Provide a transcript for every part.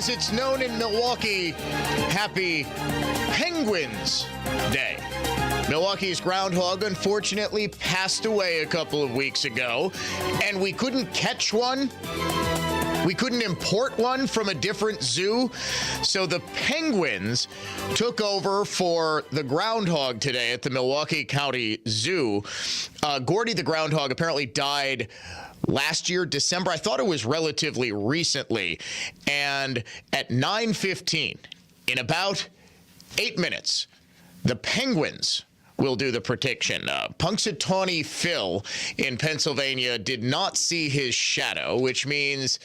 as it's known in Milwaukee, happy Penguins Day. Milwaukee's groundhog unfortunately passed away a couple of weeks ago, and we couldn't catch one. We couldn't import one from a different zoo, so the Penguins took over for the groundhog today at the Milwaukee County Zoo. Gordy the groundhog apparently died last year, December. I thought it was relatively recently. And at 9:15, in about 8 minutes, the Penguins will do the prediction. Punxsutawney Phil in Pennsylvania did not see his shadow, which means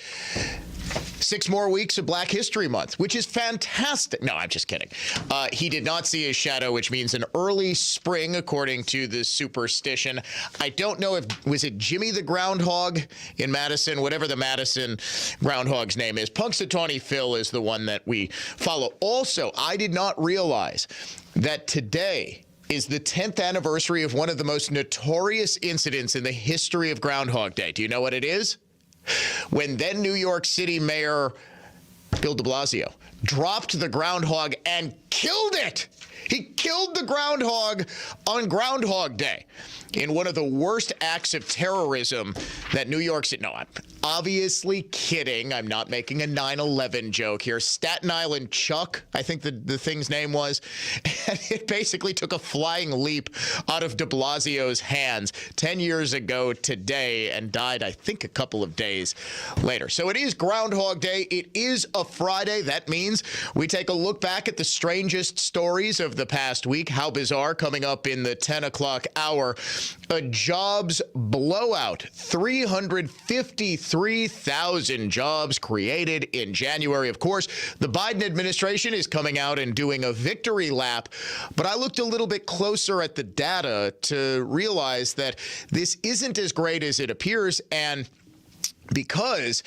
6 more weeks of Black History Month, which is fantastic. No, I'm just kidding. He did not see his shadow, which means an early spring, according to the superstition. I don't know was it Jimmy the Groundhog in Madison, whatever the Madison groundhog's name is. Punxsutawney Phil is the one that we follow. Also, I did not realize that today is the 10th anniversary of one of the most notorious incidents in the history of Groundhog Day. Do you know what it is? When then New York City Mayor Bill de Blasio dropped the groundhog and killed it. He killed the groundhog on Groundhog Day in one of the worst acts of terrorism that New York City... No, I'm obviously kidding. I'm not making a 9/11 joke here. Staten Island Chuck, I think the thing's name was. And it basically took a flying leap out of de Blasio's hands 10 years ago today and died, I think, a couple of days later. So it is Groundhog Day. It is a Friday. That means we take a look back at the strangest stories of the past week. How bizarre, coming up in the 10 o'clock hour. A jobs blowout. 353,000 jobs created in January. Of course, the Biden administration is coming out and doing a victory lap. But I looked a little bit closer at the data to realize that this isn't as great as it appears. And because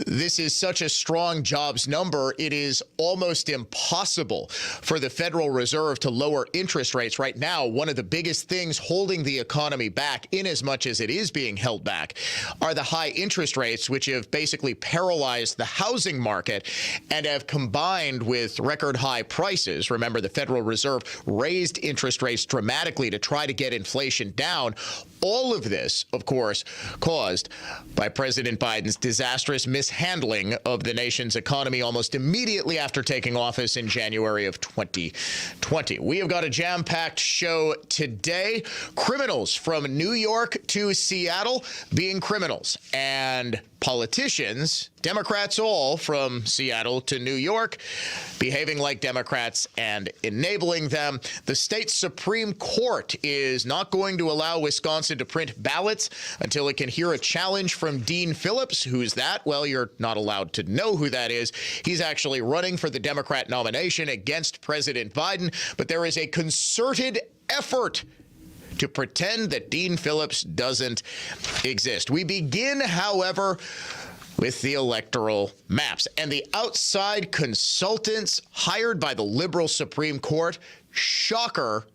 this is such a strong jobs number, it is almost impossible for the Federal Reserve to lower interest rates right now. One of the biggest things holding the economy back, in as much as it is being held back, are the high interest rates, which have basically paralyzed the housing market and have combined with record high prices. Remember, the Federal Reserve raised interest rates dramatically to try to get inflation down. All of this, of course, caused by President Biden's disastrous mishandling of the nation's economy almost immediately after taking office in January of 2020. We have got a jam-packed show today. Criminals from New York to Seattle being criminals, and politicians, Democrats all, from Seattle to New York, behaving like Democrats and enabling them. The state Supreme Court is not going to allow Wisconsin to print ballots until it can hear a challenge from Dean Phillips. Who's that? Well, you're not allowed to know who that is. He's actually running for the Democrat nomination against President Biden, but there is a concerted effort to pretend that Dean Phillips doesn't exist. We begin, however, with the electoral maps. And the outside consultants hired by the liberal Supreme Court, shocker,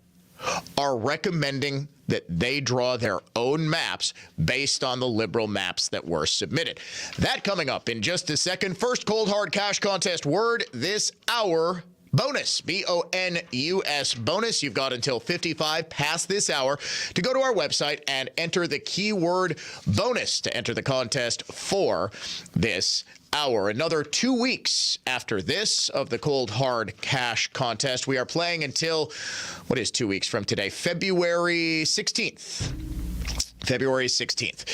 are recommending that they draw their own maps based on the liberal maps that were submitted. That coming up in just a second. First, Cold Hard Cash Contest word this hour: bonus, B-O-N-U-S, bonus. You've got until 55 past this hour to go to our website and enter the keyword bonus to enter the contest for this hour. Another 2 weeks after this of the Cold Hard Cash Contest. We are playing until, what is 2 weeks from today? February 16th. February 16th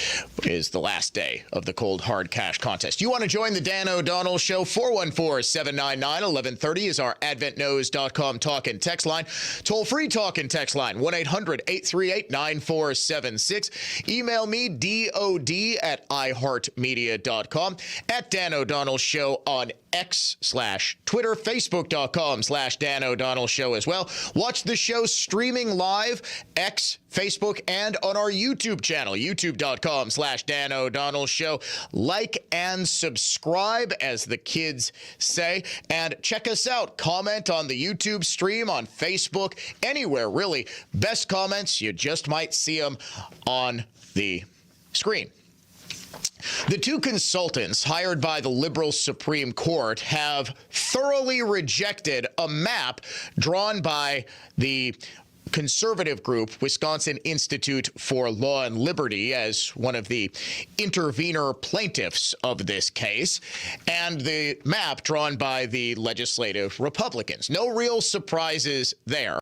is the last day of the Cold Hard Cash Contest. You want to join the Dan O'Donnell Show? 414-799-1130 is our AdventNows.com talk and text line. Toll-free talk and text line, 1-800-838-9476. Email me, DOD@iHeartMedia.com, at Dan O'Donnell Show on X/Twitter, Facebook.com/Dan O'Donnell Show as well. Watch the show streaming live, X, Facebook, and on our YouTube channel, youtube.com/Dan O'Donnell Show. Like and subscribe, as the kids say, and check us out. Comment on the YouTube stream, on Facebook, anywhere, really. Best comments, you just might see them on the screen. The two consultants hired by the liberal Supreme Court have thoroughly rejected a map drawn by the conservative group Wisconsin Institute for Law and Liberty as one of the intervener plaintiffs of this case, and the map drawn by the legislative Republicans. No real surprises there.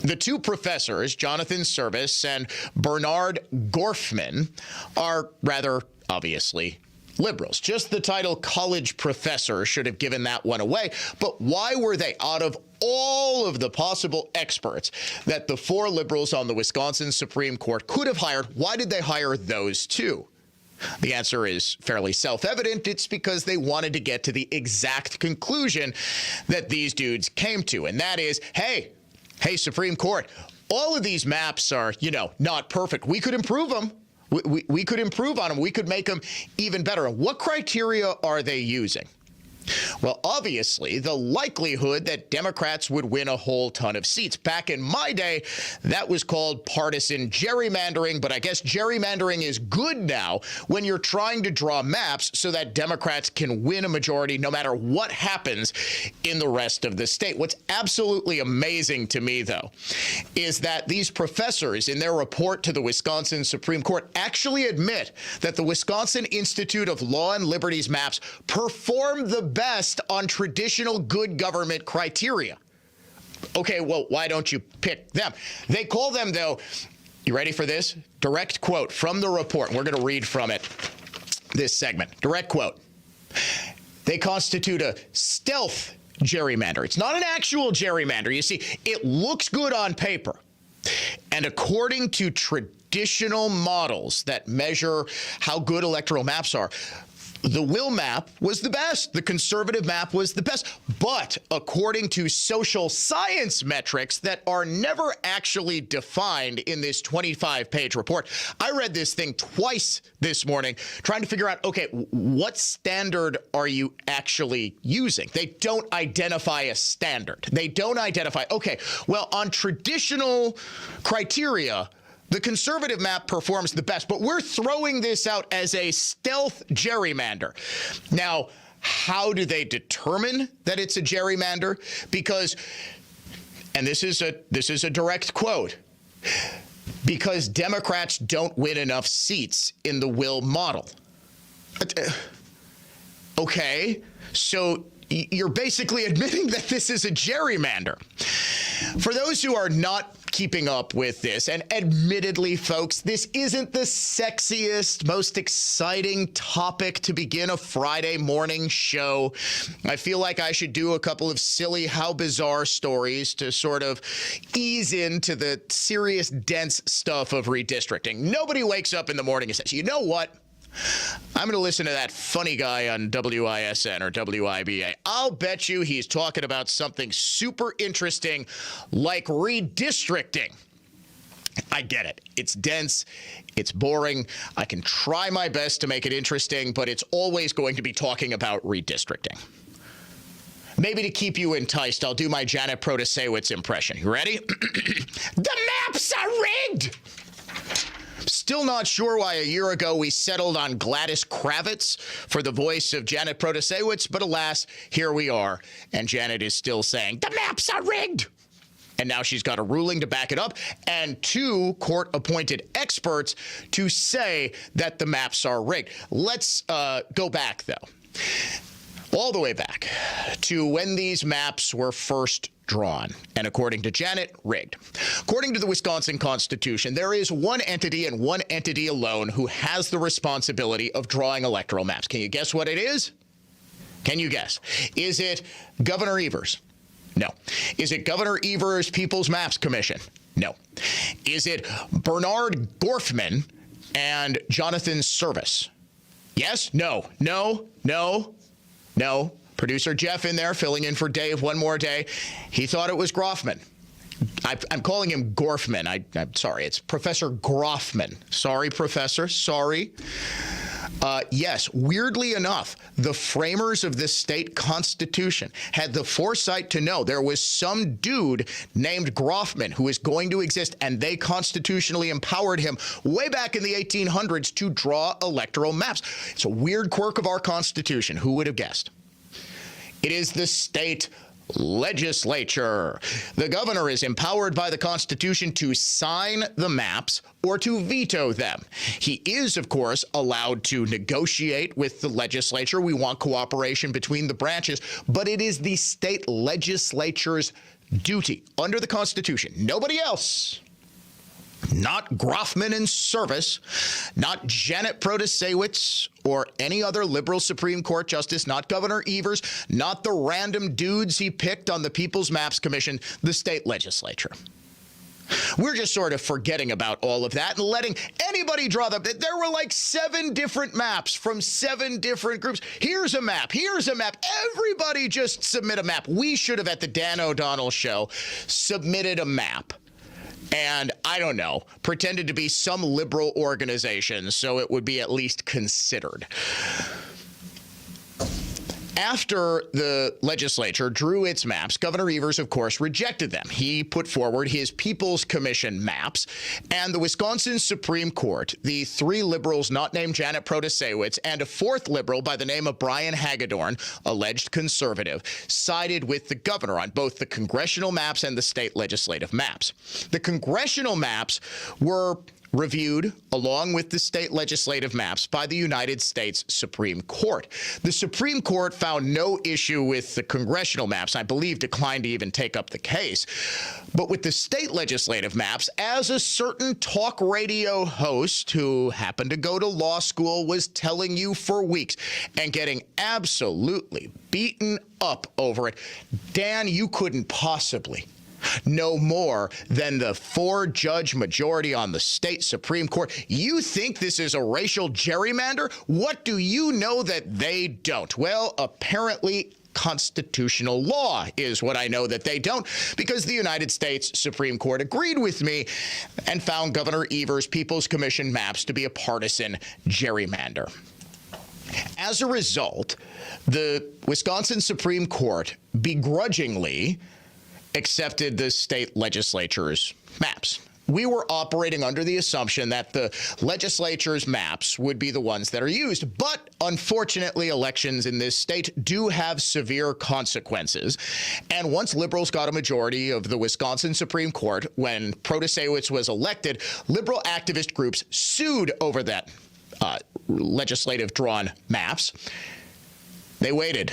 The two professors, Jonathan Service and Bernard Gorfman, are rather obviously liberals. Just the title college professor should have given that one away. But why were they, out of all of the possible experts that the four liberals on the Wisconsin Supreme Court could have hired, why did they hire those two? The answer is fairly self-evident. It's because they wanted to get to the exact conclusion that these dudes came to, and that is, hey, Supreme Court, all of these maps are, not perfect. We could improve them. We could improve on them. We could make them even better. What criteria are they using? Well, obviously, the likelihood that Democrats would win a whole ton of seats. Back in my day, that was called partisan gerrymandering, but I guess gerrymandering is good now when you're trying to draw maps so that Democrats can win a majority no matter what happens in the rest of the state. What's absolutely amazing to me, though, is that these professors in their report to the Wisconsin Supreme Court actually admit that the Wisconsin Institute of Law and Liberty's maps perform the best on traditional good government criteria. Okay, well, why don't you pick them? They call them, though, you ready for this? Direct quote from the report. We're going to read from it this segment. Direct quote. They constitute a stealth gerrymander. It's not an actual gerrymander. You see, it looks good on paper. And according to traditional models that measure how good electoral maps are, the Will map was the best. The conservative map was the best. But according to social science metrics that are never actually defined in this 25-page report, I read this thing twice this morning trying to figure out, okay, what standard are you actually using? They don't identify a standard. They don't identify, okay, well, on traditional criteria, the conservative map performs the best, but we're throwing this out as a stealth gerrymander. Now, how do they determine that it's a gerrymander? Because, and this is a direct quote, because Democrats don't win enough seats in the Will model. Okay, so you're basically admitting that this is a gerrymander. For those who are not keeping up with this, and admittedly, folks, this isn't the sexiest, most exciting topic to begin a Friday morning show. I feel like I should do a couple of silly, how bizarre stories to sort of ease into the serious, dense stuff of redistricting. Nobody wakes up in the morning and says, you know what? I'm going to listen to that funny guy on WISN or WIBA. I'll bet you he's talking about something super interesting like redistricting. I get it. It's dense. It's boring. I can try my best to make it interesting, but it's always going to be talking about redistricting. Maybe to keep you enticed, I'll do my Janet Protasewicz impression. You ready? The maps are rigged! Still not sure why a year ago we settled on Gladys Kravitz for the voice of Janet Protasewicz, but alas, here we are, and Janet is still saying, the maps are rigged! And now she's got a ruling to back it up, and two court-appointed experts to say that the maps are rigged. Let's go back, though, all the way back to when these maps were first drawn, and according to Janet, rigged. According to the Wisconsin Constitution, there is one entity and one entity alone who has the responsibility of drawing electoral maps. Can you guess what it is? Can you guess? Is it Governor Evers? No. Is it Governor Evers' People's Maps Commission? No. Is it Bernard Gorfman and Jonathan Service? Yes? No. No? No? No? Producer Jeff in there, filling in for Dave one more day. He thought it was Groffman. I'm calling him Gorfman. I'm sorry. It's Professor Groffman. Sorry, Professor. Sorry. Yes, weirdly enough, the framers of this state constitution had the foresight to know there was some dude named Groffman who is going to exist, and they constitutionally empowered him way back in the 1800s to draw electoral maps. It's a weird quirk of our Constitution. Who would have guessed? It is the state legislature. The governor is empowered by the Constitution to sign the maps or to veto them. He is, of course, allowed to negotiate with the legislature. We want cooperation between the branches, but it is the state legislature's duty under the Constitution. Nobody else. Not Groffman in service, not Janet Protasewicz or any other liberal Supreme Court justice, not Governor Evers, not the random dudes he picked on the People's Maps Commission, the state legislature. We're just sort of forgetting about all of that and letting anybody draw them. There were like 7 different maps from 7 different groups. Here's a map. Here's a map. Everybody just submit a map. We should have, at the Dan O'Donnell Show, submitted a map. And, I don't know, pretended to be some liberal organization so it would be at least considered. After the legislature drew its maps, Governor Evers, of course, rejected them. He put forward his People's Commission maps, and the Wisconsin Supreme Court, the 3 liberals not named Janet Protasewicz, and a 4th liberal by the name of Brian Hagedorn, alleged conservative, sided with the governor on both the congressional maps and the state legislative maps. The congressional maps were reviewed along with the state legislative maps by the United States Supreme Court. The Supreme Court found no issue with the congressional maps, I believe declined to even take up the case. But with the state legislative maps, as a certain talk radio host who happened to go to law school was telling you for weeks and getting absolutely beaten up over it, Dan, you couldn't possibly no more than the 4-judge majority on the state Supreme Court. You think this is a racial gerrymander? What do you know that they don't? Well, apparently constitutional law is what I know that they don't, because the United States Supreme Court agreed with me and found Governor Evers' People's Commission maps to be a partisan gerrymander. As a result, the Wisconsin Supreme Court begrudgingly accepted the state legislature's maps. We were operating under the assumption that the legislature's maps would be the ones that are used. But unfortunately, elections in this state do have severe consequences. And once liberals got a majority of the Wisconsin Supreme Court, when Protasewicz was elected, liberal activist groups sued over that legislative drawn maps. They waited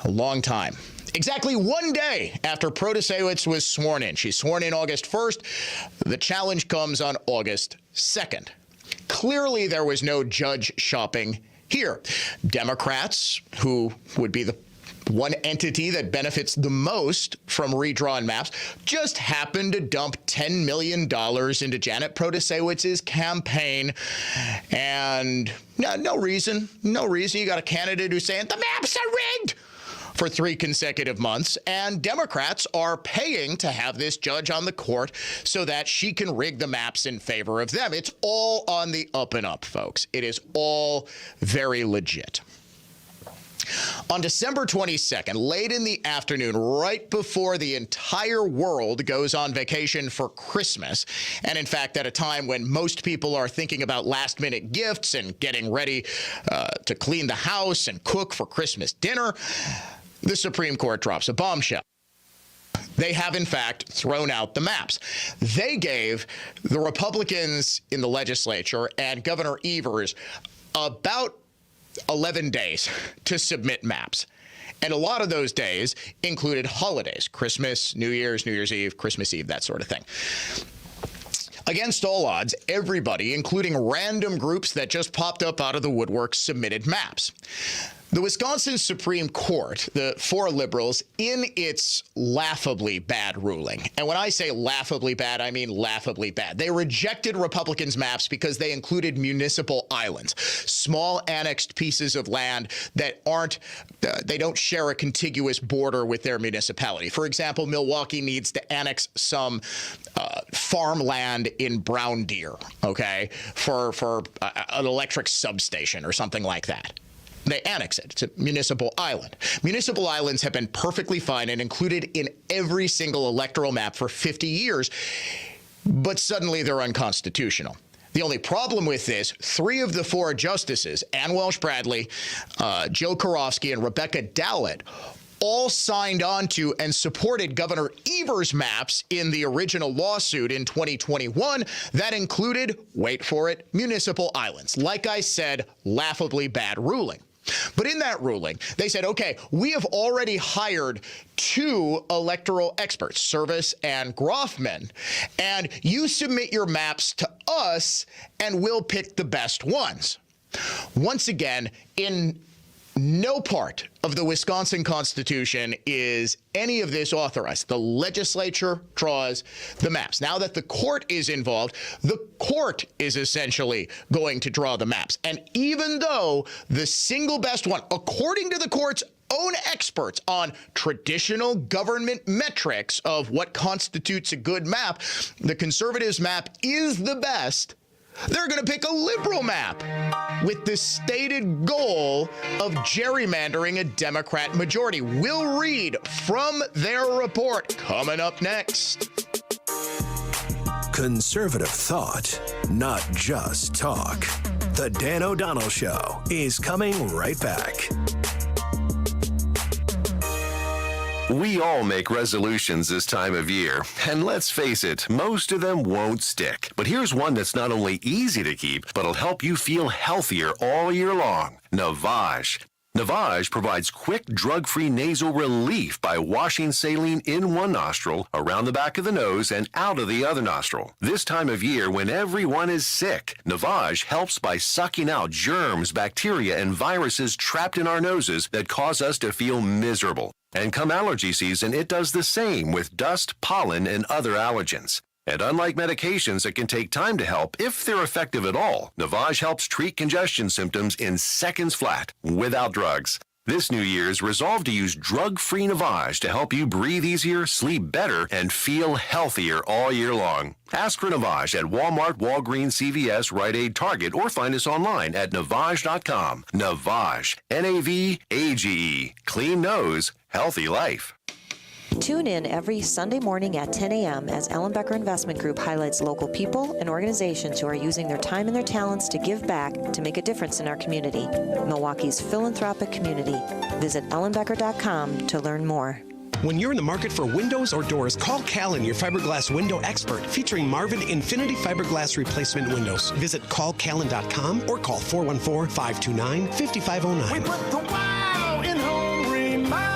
a long time. Exactly 1 day after Protasewicz was sworn in. She's sworn in August 1st. The challenge comes on August 2nd. Clearly, there was no judge shopping here. Democrats, who would be the one entity that benefits the most from redrawn maps, just happened to dump $10 million into Janet Protasewicz's campaign. And no reason. You got a candidate who's saying the maps are rigged for 3 consecutive months, and Democrats are paying to have this judge on the court so that she can rig the maps in favor of them. It's all on the up and up, folks. It is all very legit. On December 22nd, late in the afternoon, right before the entire world goes on vacation for Christmas, and in fact, at a time when most people are thinking about last-minute gifts and getting ready to clean the house and cook for Christmas dinner, the Supreme Court drops a bombshell. They have, in fact, thrown out the maps. They gave the Republicans in the legislature and Governor Evers about 11 days to submit maps. And a lot of those days included holidays, Christmas, New Year's Eve, Christmas Eve, that sort of thing. Against all odds, everybody, including random groups that just popped up out of the woodwork, submitted maps. The Wisconsin Supreme Court, the four liberals, in its laughably bad ruling, and when I say laughably bad, I mean laughably bad, they rejected Republicans' maps because they included municipal islands, small annexed pieces of land that they don't share a contiguous border with their municipality. For example, Milwaukee needs to annex some farmland in Brown Deer, okay, for an electric substation or something like that. They annex it. It's a municipal island. Municipal islands have been perfectly fine and included in every single electoral map for 50 years, but suddenly they're unconstitutional. The only problem with this, 3 of the 4 justices, Ann Welsh Bradley, Joe Karofsky, and Rebecca Dowlett, all signed on to and supported Governor Evers' maps in the original lawsuit in 2021 that included, wait for it, municipal islands. Like I said, laughably bad ruling. But in that ruling, they said, okay, we have already hired 2 electoral experts, Service and Groffman, and you submit your maps to us and we'll pick the best ones. Once again, in no part of the Wisconsin Constitution is any of this authorized. The legislature draws the maps. Now that the court is involved, the court is essentially going to draw the maps. And even though the single best one, according to the court's own experts on traditional government metrics of what constitutes a good map, the conservatives' map is the best, they're going to pick a liberal map with the stated goal of gerrymandering a Democrat majority. We'll read from their report coming up next. Conservative thought, not just talk. The Dan O'Donnell Show is coming right back. We all make resolutions this time of year, and let's face it, most of them won't stick. But here's one that's not only easy to keep, but will help you feel healthier all year long. Navage. Navage provides quick, drug-free nasal relief by washing saline in one nostril, around the back of the nose, and out of the other nostril. This time of year, when everyone is sick, Navage helps by sucking out germs, bacteria, and viruses trapped in our noses that cause us to feel miserable. And come allergy season, it does the same with dust, pollen, and other allergens. And unlike medications that can take time to help, if they're effective at all, Navage helps treat congestion symptoms in seconds flat, without drugs. This New Year's, resolve to use drug-free Navage to help you breathe easier, sleep better, and feel healthier all year long. Ask for Navage at Walmart, Walgreens, CVS, Rite Aid, Target, or find us online at Navage.com. Navage. N-A-V-A-G-E. Clean nose, healthy life. Tune in every Sunday morning at 10 a.m. as Ellenbecker Investment Group highlights local people and organizations who are using their time and their talents to give back to make a difference in our community. Milwaukee's philanthropic community. Visit ellenbecker.com to learn more. When you're in the market for windows or doors, call Callan, your fiberglass window expert, featuring Marvin Infinity Fiberglass Replacement Windows. Visit callcallan.com or call 414-529-5509. We put the wow in home remodeling.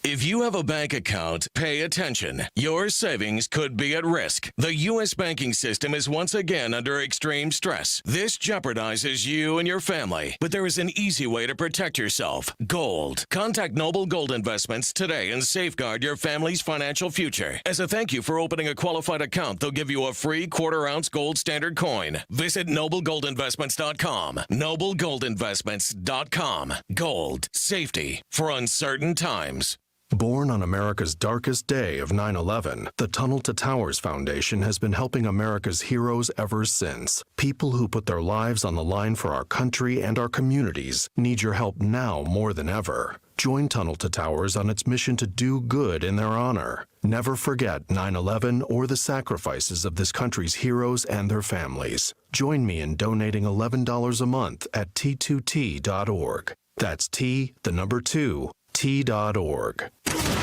If you have a bank account, pay attention. Your savings could be at risk. The U.S. banking system is once again under extreme stress. This jeopardizes you and your family. But there is an easy way to protect yourself. Gold. Contact Noble Gold Investments today and safeguard your family's financial future. As a thank you for opening a qualified account, they'll give you a free quarter-ounce gold standard coin. Visit NobleGoldInvestments.com. NobleGoldInvestments.com. Gold. Safety for uncertain times. Born on America's darkest day of 9/11, the Tunnel to Towers Foundation has been helping America's heroes ever since. People who put their lives on the line for our country and our communities need your help now more than ever. Join Tunnel to Towers on its mission to do good in their honor. Never forget 9/11 or the sacrifices of this country's heroes and their families. Join me in donating $11 a month at T2T.org. That's T, the number 2, T.org.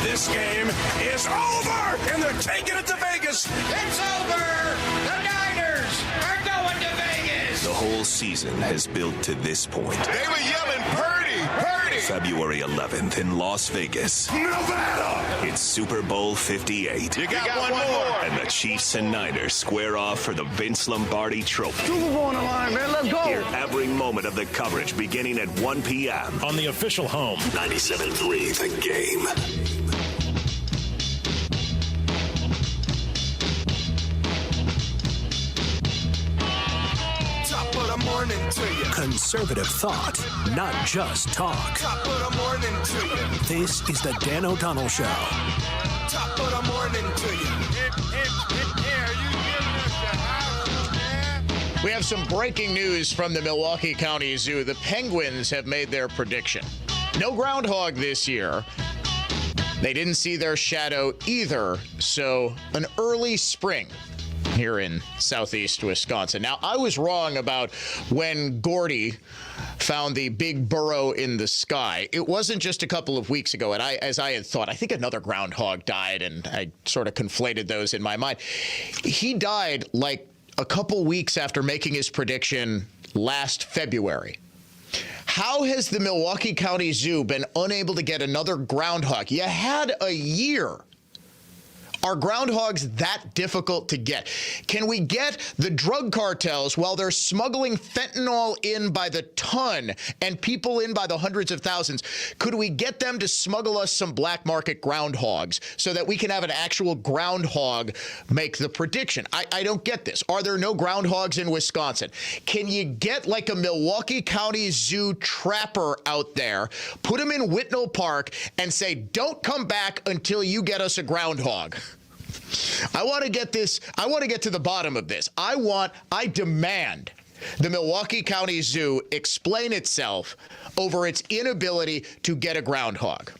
This game is over, and they're taking it to Vegas. It's over. The Niners are going to Vegas. The whole season has built to this point. They were yelling, Purdy, Purdy. February 11th in Las Vegas. Nevada. It's Super Bowl 58. You got one more. And the Chiefs and Niners square off for the Vince Lombardi Trophy. Super Bowl on the line, man. Let's go. Hear every moment of the coverage beginning at 1 p.m. on the official home. 97.3 The Game. Morning to you. Conservative thought, not just talk. Top of the morning to you. This is the Dan O'Donnell Show. Top of the morning to you. We have some breaking news from the Milwaukee County Zoo. The Penguins have made their prediction. No groundhog this year. They didn't see their shadow either, so an early spring here in southeast Wisconsin. Now, I was wrong about when Gordy found the big burrow in the sky. It wasn't just a couple of weeks ago, and as I had thought, I think another groundhog died, and I sort of conflated those in my mind. He died like a couple weeks after making his prediction last February. How has the Milwaukee County Zoo been unable to get another groundhog? You had a year. Are groundhogs that difficult to get? Can we get the drug cartels, while they're smuggling fentanyl in by the ton and people in by the hundreds of thousands, could we get them to smuggle us some black market groundhogs so that we can have an actual groundhog make the prediction? I don't get this. Are there no groundhogs in Wisconsin? Can you get like a Milwaukee County Zoo trapper out there, put him in Whitnall Park, and say, don't come back until you get us a groundhog? I want to get this. I want to get to the bottom of this. I demand the Milwaukee County Zoo explain itself over its inability to get a groundhog.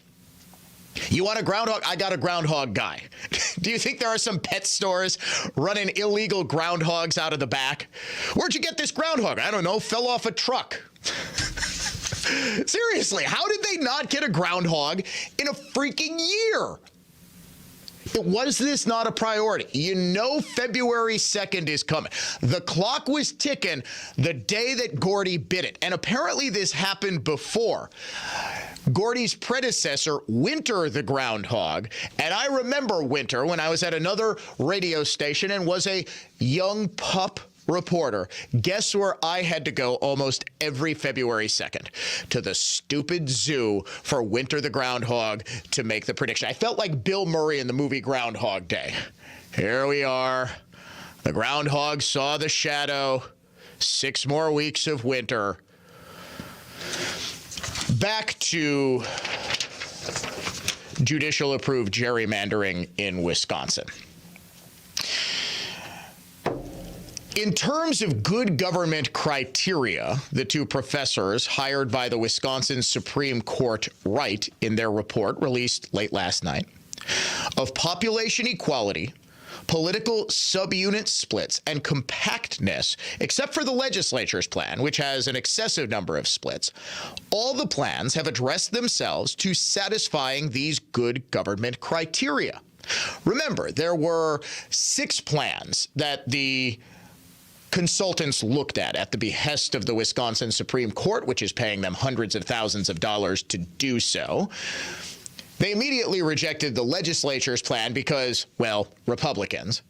You want a groundhog? I got a groundhog guy. Do you think there are some pet stores running illegal groundhogs out of the back? Where'd you get this groundhog? I don't know. Fell off a truck. Seriously, how did they not get a groundhog in a freaking year? Was this not a priority? You know February 2nd is coming. The clock was ticking the day that Gordy bit it. And apparently this happened before. Gordy's predecessor, Winter the groundhog, and I remember Winter when I was at another radio station and was a young pup reporter. Guess where I had to go almost every February 2nd? To the stupid zoo for Winter the groundhog to make the prediction. I felt like Bill Murray in the movie Groundhog Day. Here we are. The groundhog saw the shadow. 6 more weeks of winter. Back to judicial approved gerrymandering in Wisconsin. In terms of good government criteria, the two professors hired by the Wisconsin Supreme Court write in their report released late last night of population equality, political subunit splits, and compactness, except for the legislature's plan, which has an excessive number of splits. All the plans have addressed themselves to satisfying these good government criteria. Remember, there were 6 plans that the consultants looked at the behest of the Wisconsin Supreme Court, which is paying them hundreds of thousands of dollars to do so. They immediately rejected the legislature's plan because, well, Republicans.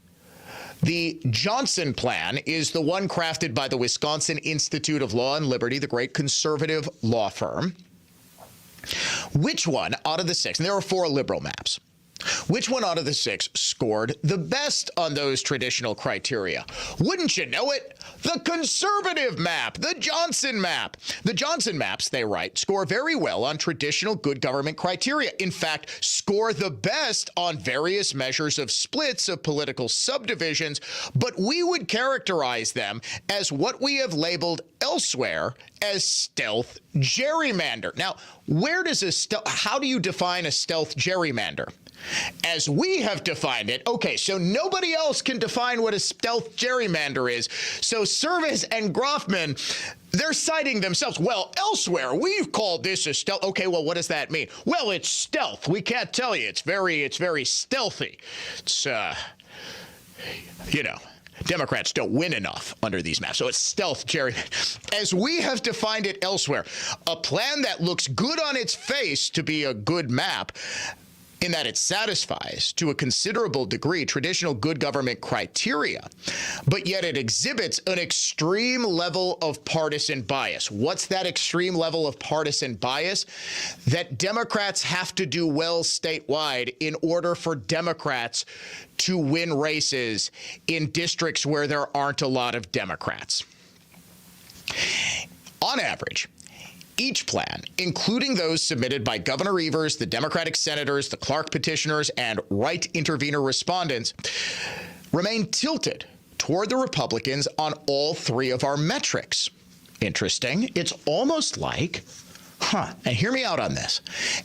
The Johnson plan is the one crafted by the Wisconsin Institute of Law and Liberty, the great conservative law firm. Which one out of the 6, and there are 4 liberal maps, which one out of the 6 scored the best on those traditional criteria? Wouldn't you know it? The conservative map, the Johnson map. The Johnson maps, they write, score very well on traditional good government criteria. In fact, score the best on various measures of splits of political subdivisions, but we would characterize them as what we have labeled elsewhere as stealth gerrymander. Now, how do you define a stealth gerrymander? As we have defined it, okay, so nobody else can define what a stealth gerrymander is. So Service and Groffman, they're citing themselves. Well, elsewhere, we've called this a stealth. Okay, well, what does that mean? Well, it's stealth. We can't tell you. It's very stealthy. It's, Democrats don't win enough under these maps. So it's stealth gerrymandering. As we have defined it elsewhere, a plan that looks good on its face to be a good map in that it satisfies, to a considerable degree, traditional good government criteria, but yet it exhibits an extreme level of partisan bias. What's that extreme level of partisan bias? That Democrats have to do well statewide in order for Democrats to win races in districts where there aren't a lot of Democrats. On average, each plan, including those submitted by Governor Evers, the Democratic senators, the Clark petitioners, and right intervener respondents, remain tilted toward the Republicans on all three of our metrics. Interesting. It's almost like, and hear me out on this.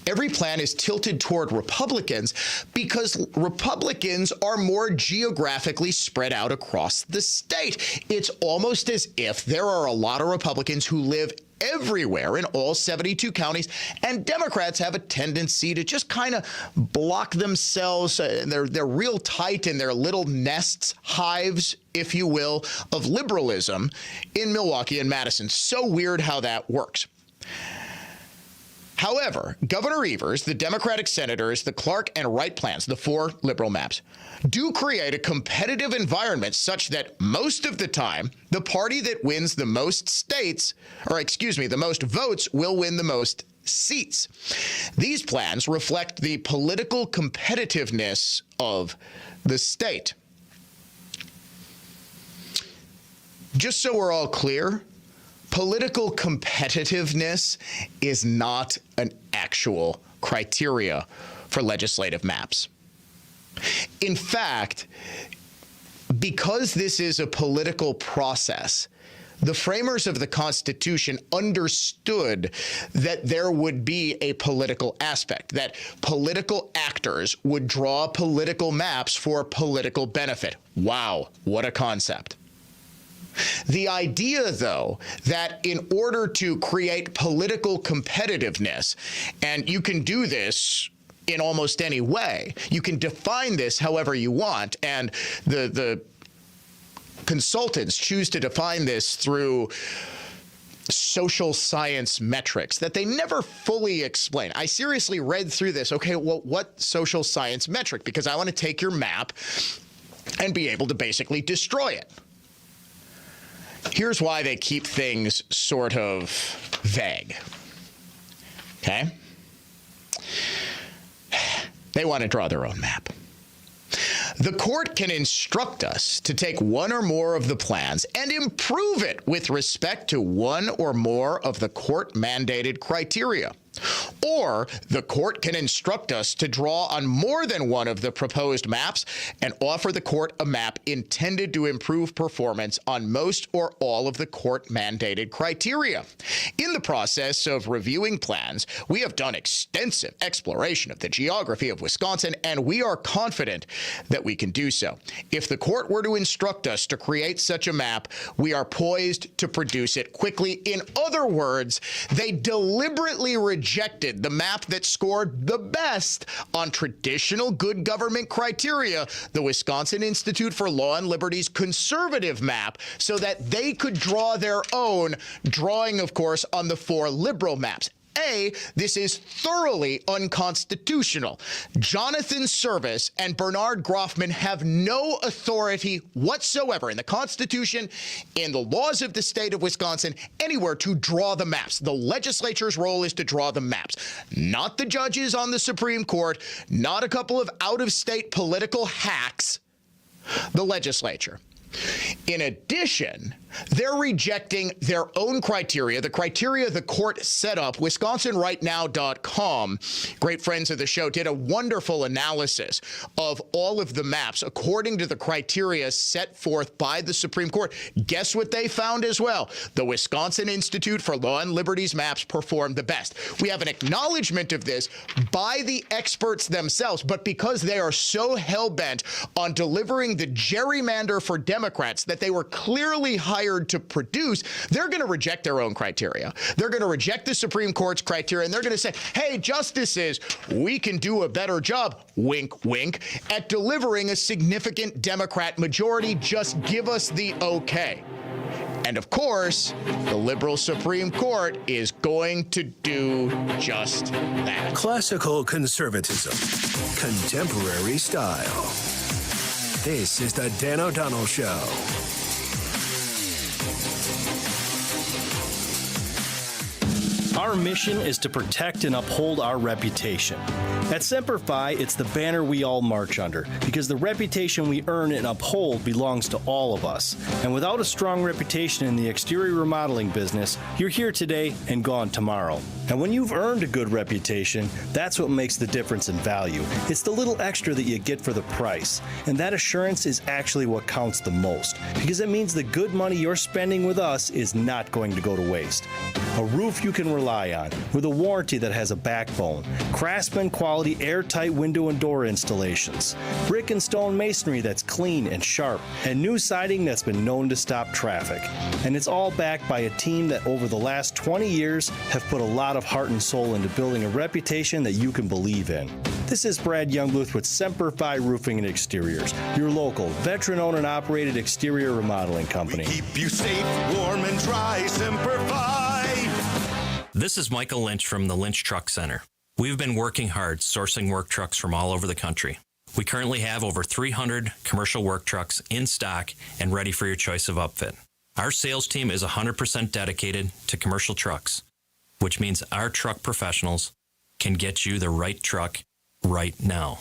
Every plan is tilted toward Republicans because Republicans are more geographically spread out across the state. It's almost as if there are a lot of Republicans who live everywhere in all 72 counties, and Democrats have a tendency to just kind of block themselves. They're real tight in their little nests, hives, if you will, of liberalism in Milwaukee and Madison. So weird how that works. However, Governor Evers, the Democratic senators, the Clark and Wright plans, the four liberal maps, do create a competitive environment such that most of the time, the party that wins the most states, the most votes, will win the most seats. These plans reflect the political competitiveness of the state. Just so we're all clear, political competitiveness is not an actual criteria for legislative maps. In fact, because this is a political process, the framers of the Constitution understood that there would be a political aspect, that political actors would draw political maps for political benefit. Wow, what a concept. The idea, though, that in order to create political competitiveness, and you can do this in almost any way, you can define this however you want, and the consultants choose to define this through social science metrics that they never fully explain. I seriously read through this. Okay, well, what social science metric? Because I want to take your map and be able to basically destroy it. Here's why they keep things sort of vague. Okay? They want to draw their own map. The court can instruct us to take one or more of the plans and improve it with respect to one or more of the court-mandated criteria. Or the court can instruct us to draw on more than one of the proposed maps and offer the court a map intended to improve performance on most or all of the court-mandated criteria. In the process of reviewing plans, we have done extensive exploration of the geography of Wisconsin, and we are confident that we can do so. If the court were to instruct us to create such a map, we are poised to produce it quickly. In other words, they deliberately rejected the map that scored the best on traditional good government criteria, the Wisconsin Institute for Law and Liberty's conservative map, so that they could draw their own, drawing, of course, on the four liberal maps. This is thoroughly unconstitutional. Jonathan Service and Bernard Groffman have no authority whatsoever in the Constitution, in the laws of the state of Wisconsin, anywhere to draw the maps. The legislature's role is to draw the maps, not the judges on the Supreme Court, not a couple of out-of-state political hacks, the legislature. In addition, they're rejecting their own criteria, the criteria the court set up. WisconsinRightNow.com, great friends of the show, did a wonderful analysis of all of the maps according to the criteria set forth by the Supreme Court. Guess what they found as well? The Wisconsin Institute for Law and Liberty's maps performed the best. We have an acknowledgement of this by the experts themselves, but because they are so hell-bent on delivering the gerrymander for Democrats that they were clearly hiding hired to produce, they're going to reject their own criteria. They're going to reject the Supreme Court's criteria, and they're going to say, hey, justices, we can do a better job, wink, wink, at delivering a significant Democrat majority. Just give us the okay. And of course, the liberal Supreme Court is going to do just that. Classical conservatism, contemporary style. This is the Dan O'Donnell Show. Our mission is to protect and uphold our reputation. At Semper Fi, it's the banner we all march under, because the reputation we earn and uphold belongs to all of us. And without a strong reputation in the exterior remodeling business, you're here today and gone tomorrow. And when you've earned a good reputation, that's what makes the difference in value. It's the little extra that you get for the price. And that assurance is actually what counts the most, because it means the good money you're spending with us is not going to go to waste. A roof you can rely on, with a warranty that has a backbone, Craftsman quality airtight window and door installations, brick and stone masonry that's clean and sharp, and new siding that's been known to stop traffic. And it's all backed by a team that over the last 20 years have put a lot of heart and soul into building a reputation that you can believe in. This is Brad Youngluth with Semper Fi Roofing and Exteriors, your local, veteran-owned and operated exterior remodeling company. We keep you safe, warm, and dry, Semper Fi. This is Michael Lynch from the Lynch Truck Center. We've been working hard sourcing work trucks from all over the country. We currently have over 300 commercial work trucks in stock and ready for your choice of upfit. Our sales team is 100% dedicated to commercial trucks, which means our truck professionals can get you the right truck right now.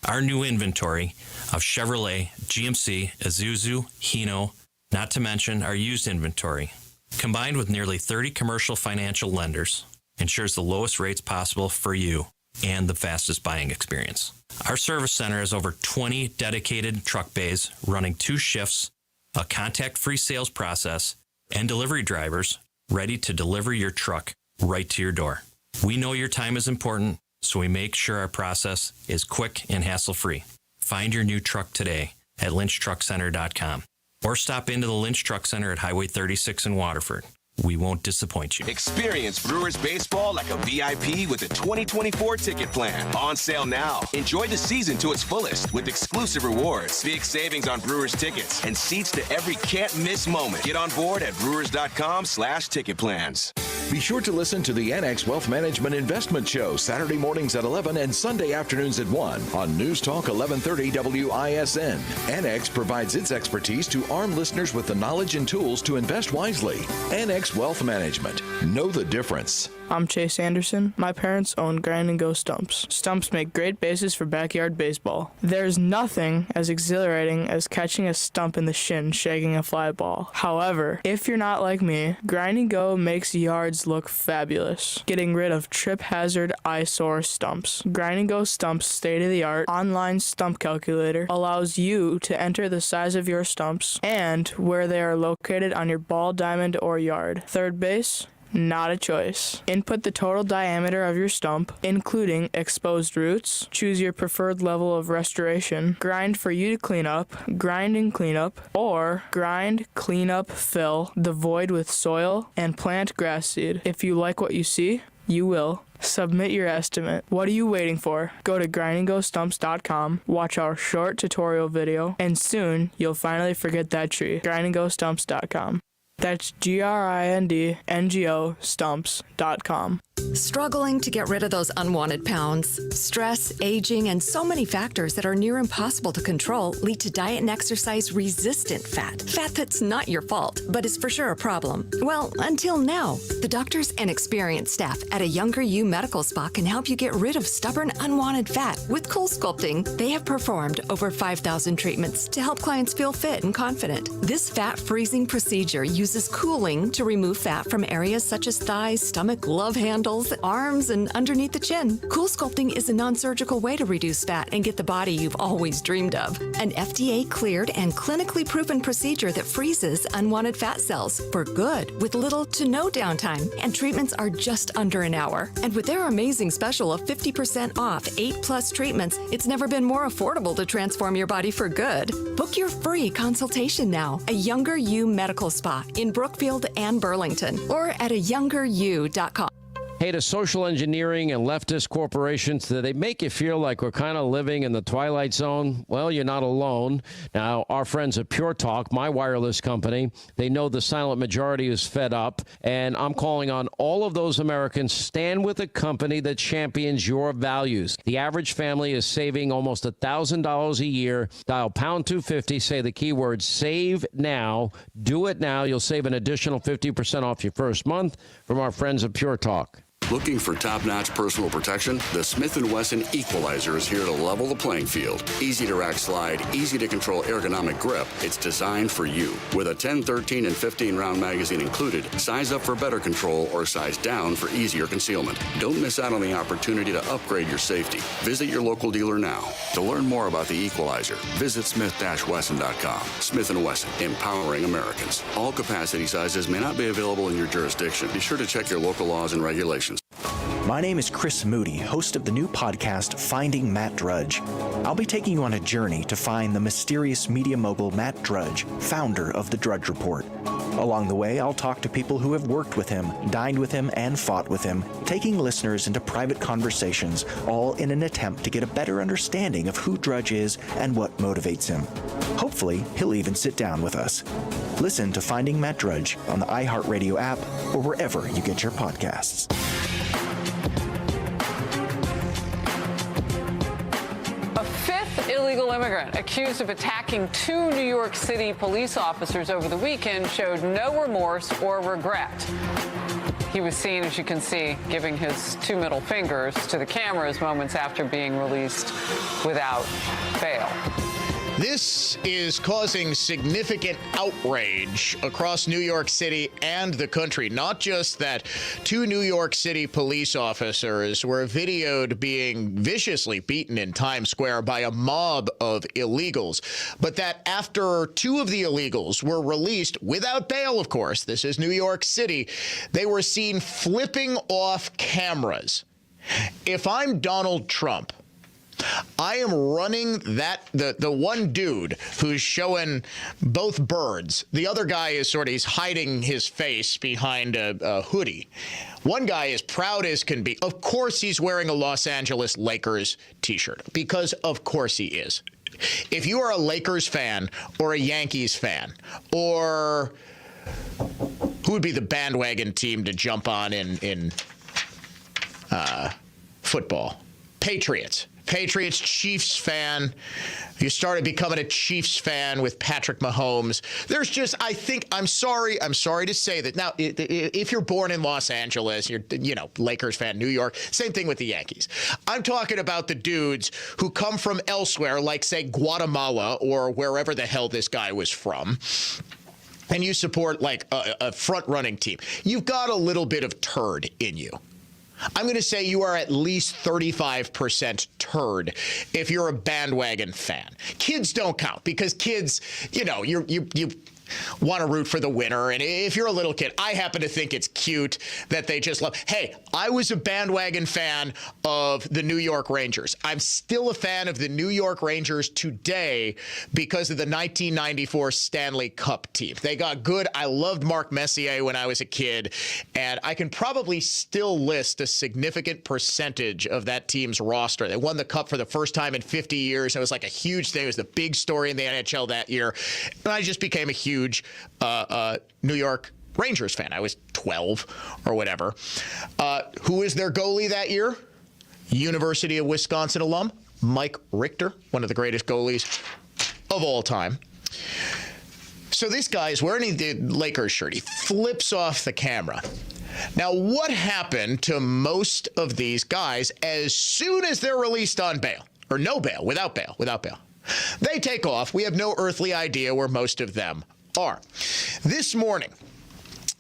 Our new inventory of Chevrolet, GMC, Isuzu, Hino, not to mention our used inventory, combined with nearly 30 commercial financial lenders, ensures the lowest rates possible for you and the fastest buying experience. Our service center has over 20 dedicated truck bays running 2 shifts, a contact-free sales process, and delivery drivers ready to deliver your truck right to your door. We know your time is important, so we make sure our process is quick and hassle-free. Find your new truck today at lynchtruckcenter.com or stop into the Lynch Truck Center at Highway 36 in Waterford. We won't disappoint you. Experience Brewers baseball like a VIP with the 2024 ticket plan. On sale now. Enjoy the season to its fullest with exclusive rewards, big savings on Brewers tickets, and seats to every can't-miss moment. Get on board at brewers.com/ticket plans. Be sure to listen to the NX Wealth Management Investment Show Saturday mornings at 11 and Sunday afternoons at 1 on News Talk 1130 WISN. NX provides its expertise to arm listeners with the knowledge and tools to invest wisely. NX Wealth Management. Know the difference. I'm Chase Anderson. My parents own Grind & Go Stumps. Stumps make great bases for backyard baseball. There's nothing as exhilarating as catching a stump in the shin shagging a fly ball. However, if you're not like me, Grind & Go makes yards look fabulous, getting rid of trip hazard eyesore stumps. Grind & Go Stumps' state-of-the-art online stump calculator allows you to enter the size of your stumps and where they are located on your ball, diamond, or yard. Third base? Not a choice. Input the total diameter of your stump, including exposed roots. Choose your preferred level of restoration. Grind for you to clean up, grind and clean up, or grind, clean up, fill the void with soil, and plant grass seed. If you like what you see, you will. Submit your estimate. What are you waiting for? Go to grindandgostumps.com, watch our short tutorial video, and soon you'll finally forget that tree. grindandgostumps.com. That's GRINDNGO stumps.com. Struggling to get rid of those unwanted pounds? Stress, aging, and so many factors that are near impossible to control lead to diet and exercise resistant fat. Fat that's not your fault, but is for sure a problem. Well, until now. The doctors and experienced staff at a Younger You Medical Spa can help you get rid of stubborn, unwanted fat. With Cool Sculpting, they have performed over 5,000 treatments to help clients feel fit and confident. This fat freezing procedure uses cooling to remove fat from areas such as thighs, stomach, love handles, muscles, arms, and underneath the chin. Cool Sculpting is a non-surgical way to reduce fat and get the body you've always dreamed of. An FDA-cleared and clinically proven procedure that freezes unwanted fat cells for good with little to no downtime. And treatments are just under an hour. And with their amazing special of 50% off 8+ treatments, it's never been more affordable to transform your body for good. Book your free consultation now. A Younger You Medical Spa in Brookfield and Burlington, or at ayounger.com. Hey, to social engineering and leftist corporations, do they make you feel like we're kind of living in the twilight zone? Well, you're not alone. Now, our friends at Pure Talk, my wireless company, they know the silent majority is fed up, and I'm calling on all of those Americans, stand with a company that champions your values. The average family is saving almost $1,000 a year. Dial pound 250, say the keyword save now. Do it now. You'll save an additional 50% off your first month from our friends at Pure Talk. Looking for top-notch personal protection? The Smith & Wesson Equalizer is here to level the playing field. Easy to rack slide, easy to control ergonomic grip. It's designed for you. With a 10, 13, and 15-round magazine included, size up for better control or size down for easier concealment. Don't miss out on the opportunity to upgrade your safety. Visit your local dealer now. To learn more about the Equalizer, visit smith-wesson.com. Smith & Wesson, empowering Americans. All capacity sizes may not be available in your jurisdiction. Be sure to check your local laws and regulations. My name is Chris Moody, host of the new podcast, Finding Matt Drudge. I'll be taking you on a journey to find the mysterious media mogul Matt Drudge, founder of The Drudge Report. Along the way, I'll talk to people who have worked with him, dined with him, and fought with him, taking listeners into private conversations, all in an attempt to get a better understanding of who Drudge is and what motivates him. Hopefully, he'll even sit down with us. Listen to Finding Matt Drudge on the iHeartRadio app or wherever you get your podcasts. A fifth illegal immigrant accused of attacking 2 New York City police officers over the weekend showed no remorse or regret. He was seen, as you can see, giving his 2 middle fingers to the cameras moments after being released without bail. This is causing significant outrage across New York City and the country. Not just that 2 New York City police officers were videoed being viciously beaten in Times Square by a mob of illegals, but that after 2 of the illegals were released without bail, of course, this is New York City, they were seen flipping off cameras. If I'm Donald Trump, I am running the one dude who's showing both birds. The other guy is he's hiding his face behind a hoodie. One guy is proud as can be. Of course he's wearing a Los Angeles Lakers t-shirt, because of course he is. If you are a Lakers fan or a Yankees fan, or who would be the bandwagon team to jump on in football? Patriots, Chiefs fan. You started becoming a Chiefs fan with Patrick Mahomes. There's just, I'm sorry to say that. Now, if you're born in Los Angeles, you're, Lakers fan, New York, same thing with the Yankees. I'm talking about the dudes who come from elsewhere, like, say, Guatemala or wherever the hell this guy was from, and you support, like, a front-running team. You've got a little bit of turd in you. I'm going to say you are at least 35% turd if you're a bandwagon fan. Kids don't count, because kids, you want to root for the winner. And if you're a little kid, I happen to think it's cute that they just love. Hey, I was a bandwagon fan of the New York Rangers. I'm still a fan of the New York Rangers today because of the 1994 Stanley Cup team. They got good. I loved Mark Messier when I was a kid, and I can probably still list a significant percentage of that team's roster. They won the Cup for the first time in 50 years. It was like a huge thing. It was the big story in the NHL that year. And I just became a huge New York Rangers fan. I was 12 or whatever. Who is their goalie that year? University of Wisconsin alum, Mike Richter, one of the greatest goalies of all time. So this guy is wearing the Lakers shirt. He flips off the camera. Now, what happened to most of these guys as soon as they're released on bail? Or no bail, without bail. They take off. We have no earthly idea where most of them are. This morning,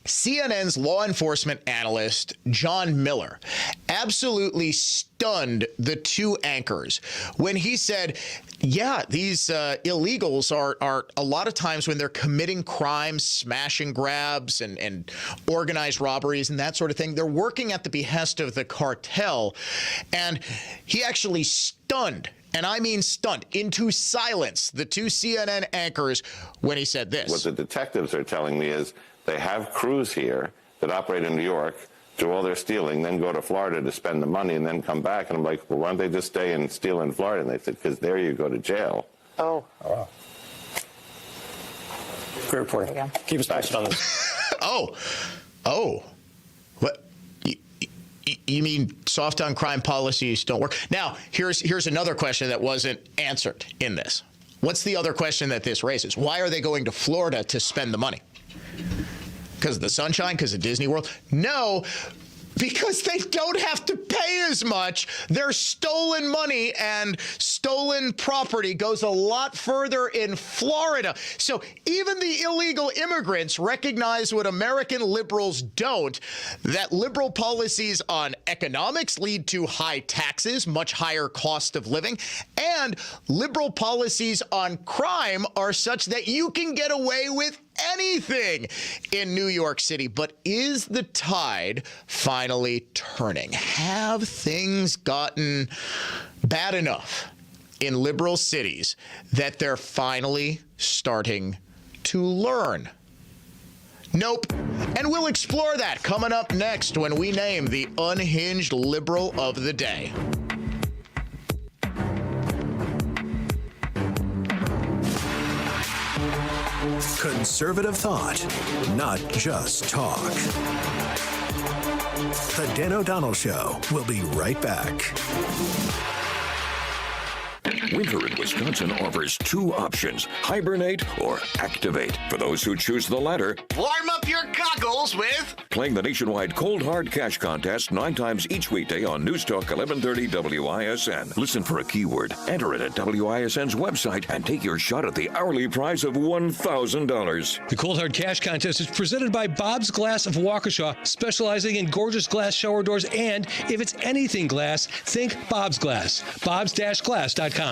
CNN's law enforcement analyst, John Miller, absolutely stunned the two anchors when he said, yeah, these illegals are a lot of times when they're committing crimes, smash and grabs and organized robberies and that sort of thing, they're working at the behest of the cartel. And he actually stunned, and I mean stunned, into silence the two CNN anchors when he said this. What the detectives are telling me is they have crews here that operate in New York, do all their stealing, then go to Florida to spend the money and then come back. And I'm like, well, why don't they just stay and steal in Florida? And they said, because there you go to jail. Oh. Wow. Great reporting. Keep us posted on this. Oh. What? You mean soft on crime policies don't work? Now, here's another question that wasn't answered in this. What's the other question that this raises? Why are they going to Florida to spend the money? Because of the sunshine? Because of Disney World? No, because they don't have to pay as much. Their stolen money and stolen property goes a lot further in Florida. So even the illegal immigrants recognize what American liberals don't, that liberal policies on economics lead to high taxes, much higher cost of living, and liberal policies on crime are such that you can get away with anything in New York City. But is the tide finally turning? Have things gotten bad enough in liberal cities that they're finally starting to learn? Nope. And we'll explore that coming up next when we name the unhinged liberal of the day. Conservative thought, not just talk. The Dan O'Donnell Show will be right back. Winter in Wisconsin offers two options, hibernate or activate. For those who choose the latter, Warm up your goggles with playing the nationwide Cold Hard Cash Contest 9 times each weekday on News Talk 1130 WISN. Listen for a keyword, enter it at WISN's website, and take your shot at the hourly prize of $1,000. The Cold Hard Cash Contest is presented by Bob's Glass of Waukesha, specializing in gorgeous glass shower doors, and if it's anything glass, think Bob's Glass. Bobs-glass.com.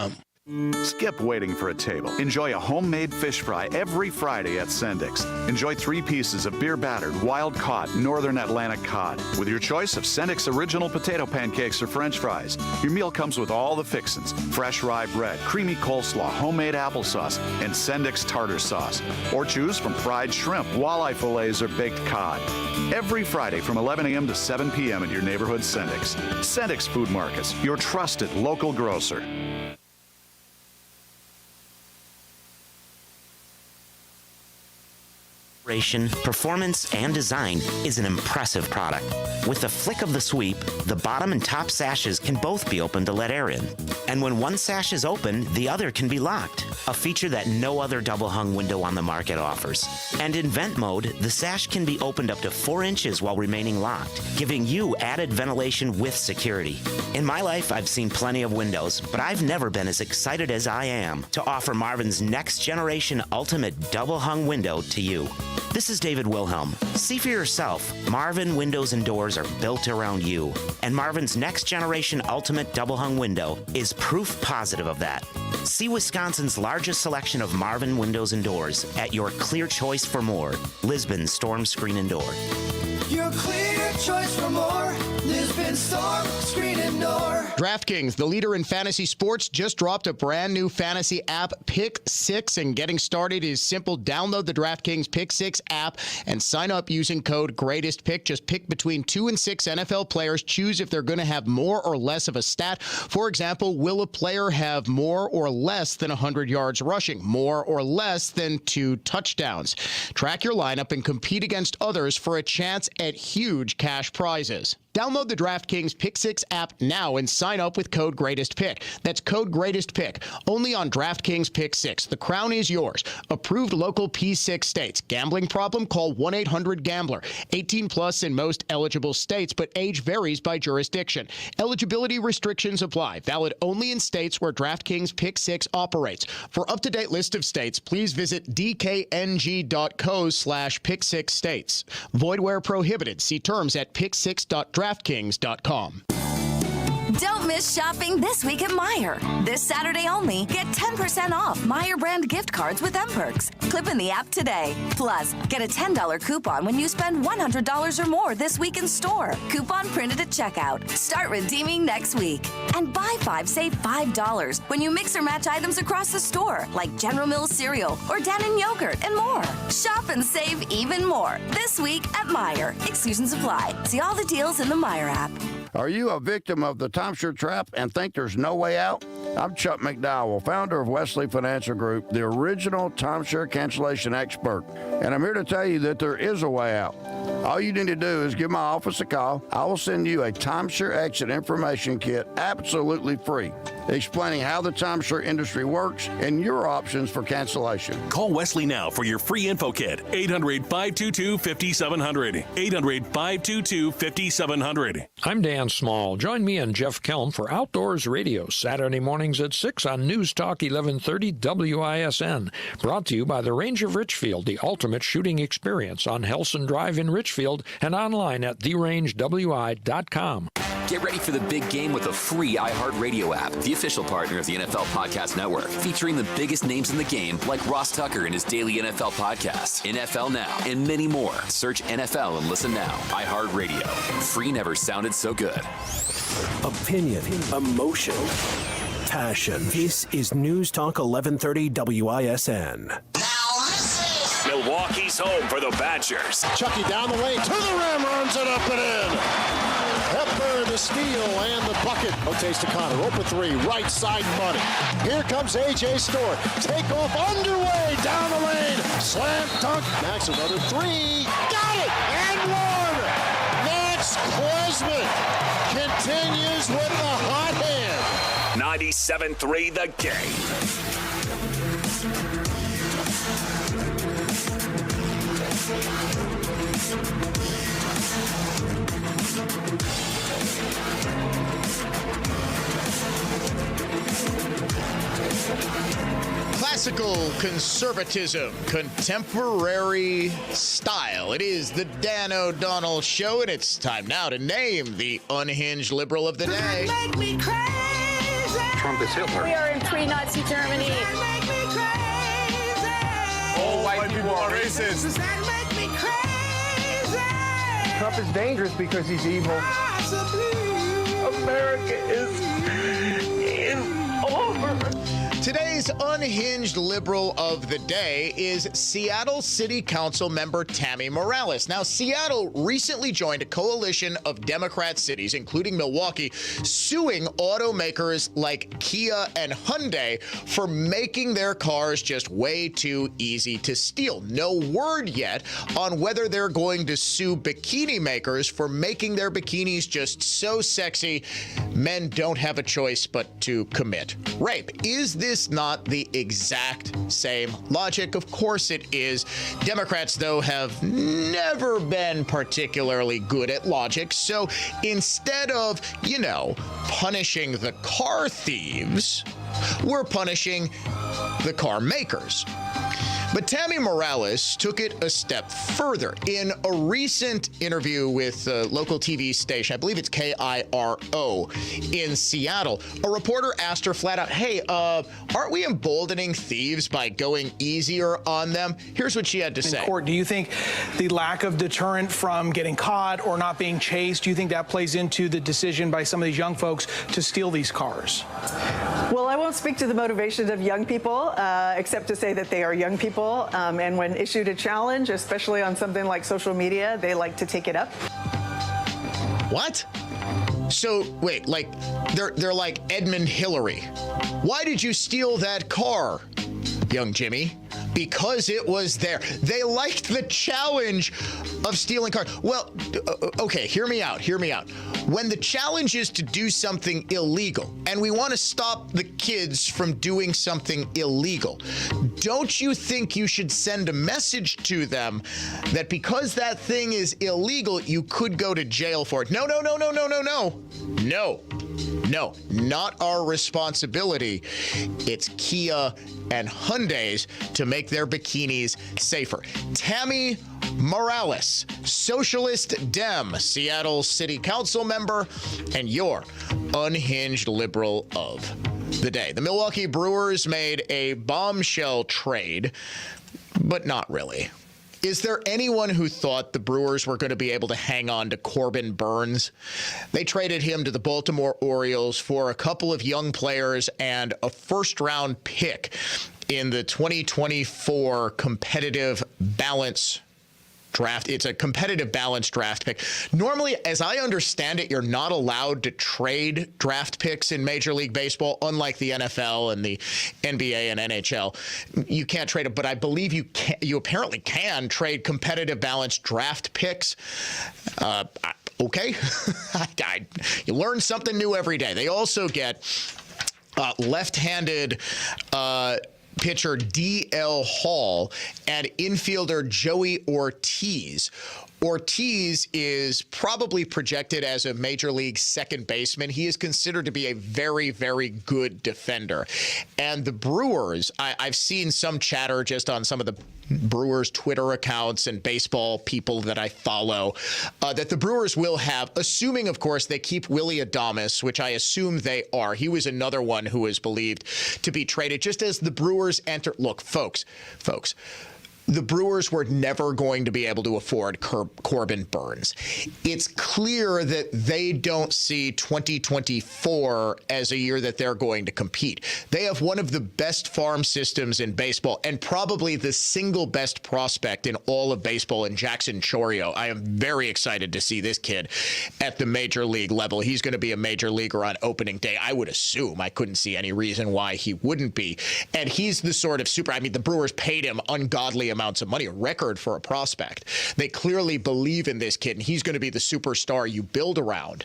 Skip waiting for a table. Enjoy a homemade fish fry every Friday at Sendik's. Enjoy 3 pieces of beer-battered, wild-caught Northern Atlantic cod with your choice of Sendik's original potato pancakes or French fries. Your meal comes with all the fixins: fresh rye bread, creamy coleslaw, homemade applesauce, and Sendik's tartar sauce. Or choose from fried shrimp, walleye fillets, or baked cod. Every Friday from 11 a.m. to 7 p.m. at your neighborhood Sendik's. Sendik's Food Markets, your trusted local grocer. Performance, and design is an impressive product. With a flick of the sweep, the bottom and top sashes can both be opened to let air in. And when one sash is open, the other can be locked, a feature that no other double-hung window on the market offers. And in vent mode, the sash can be opened up to 4 inches while remaining locked, giving you added ventilation with security. In my life, I've seen plenty of windows, but I've never been as excited as I am to offer Marvin's next generation ultimate double-hung window to you. This is David Wilhelm. See for yourself, Marvin Windows and Doors are built around you. And Marvin's next generation ultimate double hung window is proof positive of that. See Wisconsin's largest selection of Marvin Windows and Doors at your clear choice for more, Lisbon Storm Screen and Door. your clear choice for more. Lisbon Storm Screen and Door. DraftKings, the leader in fantasy sports, just dropped a brand new fantasy app, Pick Six, and getting started is simple. Download the DraftKings Pick Six app and sign up using code GREATESTPICK. Just pick between 2 and 6 NFL players. Choose if they're going to have more or less of a stat. For example, will a player have more or less than 100 yards rushing, more or less than 2 touchdowns? Track your lineup and compete against others for a chance at huge cash prizes. Download the DraftKings Pick 6 app now and sign up with code GREATESTPICK. That's code GREATESTPICK. Only on DraftKings Pick 6. The crown is yours. Approved local P6 states. Gambling problem? Call 1-800-GAMBLER. 18 plus in most eligible states, but age varies by jurisdiction. Eligibility restrictions apply. Valid only in states where DraftKings Pick 6 operates. For up-to-date list of states, please visit dkng.co/pick6states. Void where prohibited. See terms at pick6.draftkings.com. Don't miss shopping this week at Meijer. This Saturday only, get 10% off Meijer brand gift cards with M-Perks. Clip in the app today. Plus, get a $10 coupon when you spend $100 or more this week in store. Coupon printed at checkout. Start redeeming next week. And buy 5, save $5 when you mix or match items across the store, like General Mills cereal or Dannon yogurt and more. Shop and save even more this week at Meijer. Exclusions apply. See all the deals in the Meijer app. Are you a victim of the timeshare trap and think there's no way out? I'm Chuck McDowell, founder of Wesley Financial Group, the original timeshare cancellation expert. And I'm here to tell you that there is a way out. All you need to do is give my office a call. I will send you a timeshare exit information kit absolutely free, explaining how the timeshare industry works and your options for cancellation. Call Wesley now for your free info kit. 800-522-5700. 800-522-5700. I'm Dan Small. Join me and Jeff Kelm for Outdoors Radio, Saturday mornings at 6 on News Talk 1130 WISN. Brought to you by the Range of Richfield, the ultimate shooting experience on Helson Drive in Richfield and online at therangewi.com. Get ready for the big game with the free iHeartRadio app, the official partner of the NFL Podcast Network, featuring the biggest names in the game like Ross Tucker and his daily NFL podcast, NFL Now, and many more. Search NFL and listen now. iHeartRadio. Free never sounded so good. Opinion, emotion, passion. This is News Talk 1130 WISN. Milwaukee's home for the Badgers. Chucky down the lane to the rim, runs it up and in. Hepburn, the steal, and the bucket. Rotates to Connor. Open three, right side money. Here comes A.J. Storr. Take off underway, down the lane. Slam dunk. Max, another three. Got it! And one! Max Klesmit continues with the hot hand. 97-3 the game. Classical conservatism, contemporary style. It is the Dan O'Donnell Show, and it's time now to name the unhinged liberal of the day. Make me crazy. Trump is Hitler. We are in pre-Nazi Germany. Make me crazy. All white people are racist. Does that make me crazy? Trump is dangerous because he's evil. America is over. Today's unhinged liberal of the day is Seattle City Council member Tammy Morales. Now, Seattle recently joined a coalition of Democrat cities, including Milwaukee, suing automakers like Kia and Hyundai for making their cars just way too easy to steal. No word yet on whether they're going to sue bikini makers for making their bikinis just so sexy men don't have a choice but to commit rape. Is this not the exact same logic? Of course it is. Democrats, though, have never been particularly good at logic. So instead of, punishing the car thieves, we're punishing the car makers. But Tammy Morales took it a step further. In a recent interview with a local TV station, I believe it's KIRO in Seattle, a reporter asked her flat out, hey, aren't we emboldening thieves by going easier on them? Here's what she had to say. In court, do you think the lack of deterrent from getting caught or not being chased, do you think that plays into the decision by some of these young folks to steal these cars? Well, I won't speak to the motivations of young people, except to say that they are young people. And when issued a challenge, especially on something like social media, they like to take it up. What? So, wait, they're like Edmund Hillary. Why did you steal that car, young Jimmy? because it was there. They liked the challenge of stealing cars. Well, okay, hear me out. When the challenge is to do something illegal, and we want to stop the kids from doing something illegal, don't you think you should send a message to them that because that thing is illegal, you could go to jail for it? No, not our responsibility. It's Kia and Hyundai's to make their bikinis safer. Tammy Morales, Socialist Dem, Seattle City Council member, and your unhinged liberal of the day. The Milwaukee Brewers made a bombshell trade, but not really. Is there anyone who thought the Brewers were going to be able to hang on to Corbin Burns? They traded him to the Baltimore Orioles for a couple of young players and a first-round pick in the 2024 competitive balance draft. It's a competitive balance draft pick. Normally, as I understand it, you're not allowed to trade draft picks in Major League Baseball, unlike the NFL and the NBA and NHL. You can't trade it, but I believe you apparently can trade competitive balance draft picks. Okay. You learn something new every day. They also get left-handed pitcher D.L. Hall and infielder Joey Ortiz. Ortiz is probably projected as a major league second baseman. He is considered to be a very, very good defender. And the Brewers, I've seen some chatter just on some of the Brewers Twitter accounts and baseball people that I follow, that the Brewers will have, assuming, of course, they keep Willy Adames, which I assume they are. He was another one who is believed to be traded, just as the Brewers enter. Look, folks, the Brewers were never going to be able to afford Corbin Burns. It's clear that they don't see 2024 as a year that they're going to compete. They have one of the best farm systems in baseball and probably the single best prospect in all of baseball in Jackson Chourio. I am very excited to see this kid at the major league level. He's going to be a major leaguer on opening day. I would assume. I couldn't see any reason why he wouldn't be. And he's the sort of the Brewers paid him ungodly amounts of money, a record for a prospect. They clearly believe in this kid, and he's going to be the superstar you build around.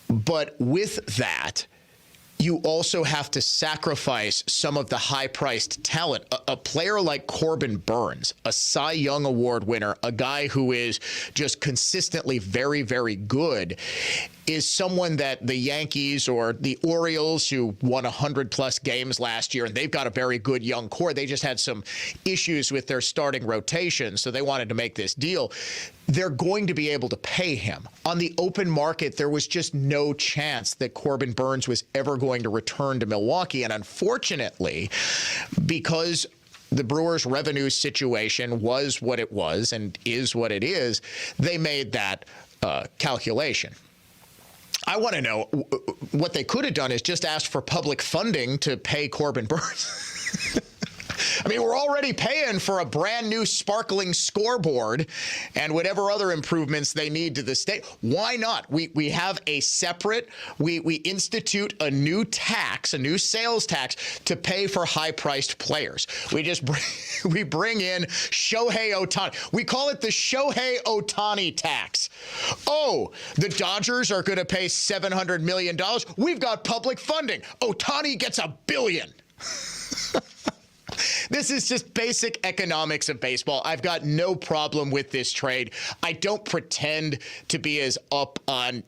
But with that, you also have to sacrifice some of the high-priced talent. A player like Corbin Burns, a Cy Young Award winner, a guy who is just consistently very, very good, is someone that the Yankees or the Orioles, who won 100-plus games last year, and they've got a very good young core. They just had some issues with their starting rotation, so they wanted to make this deal. They're going to be able to pay him. On the open market, there was just no chance that Corbin Burns was ever going to return to Milwaukee. And unfortunately, because the Brewers' revenue situation was what it was and is what it is, they made that calculation. I want to know what they could have done is just asked for public funding to pay Corbin Burns. I mean, we're already paying for a brand new sparkling scoreboard and whatever other improvements they need to the state. Why not? We have a separate, we institute a new tax, a new sales tax to pay for high-priced players. We bring in Shohei Ohtani. We call it the Shohei Ohtani tax. Oh, the Dodgers are going to pay $700 million. We've got public funding. Ohtani gets $1 billion. This is just basic economics of baseball. I've got no problem with this trade. I don't pretend to be as up on,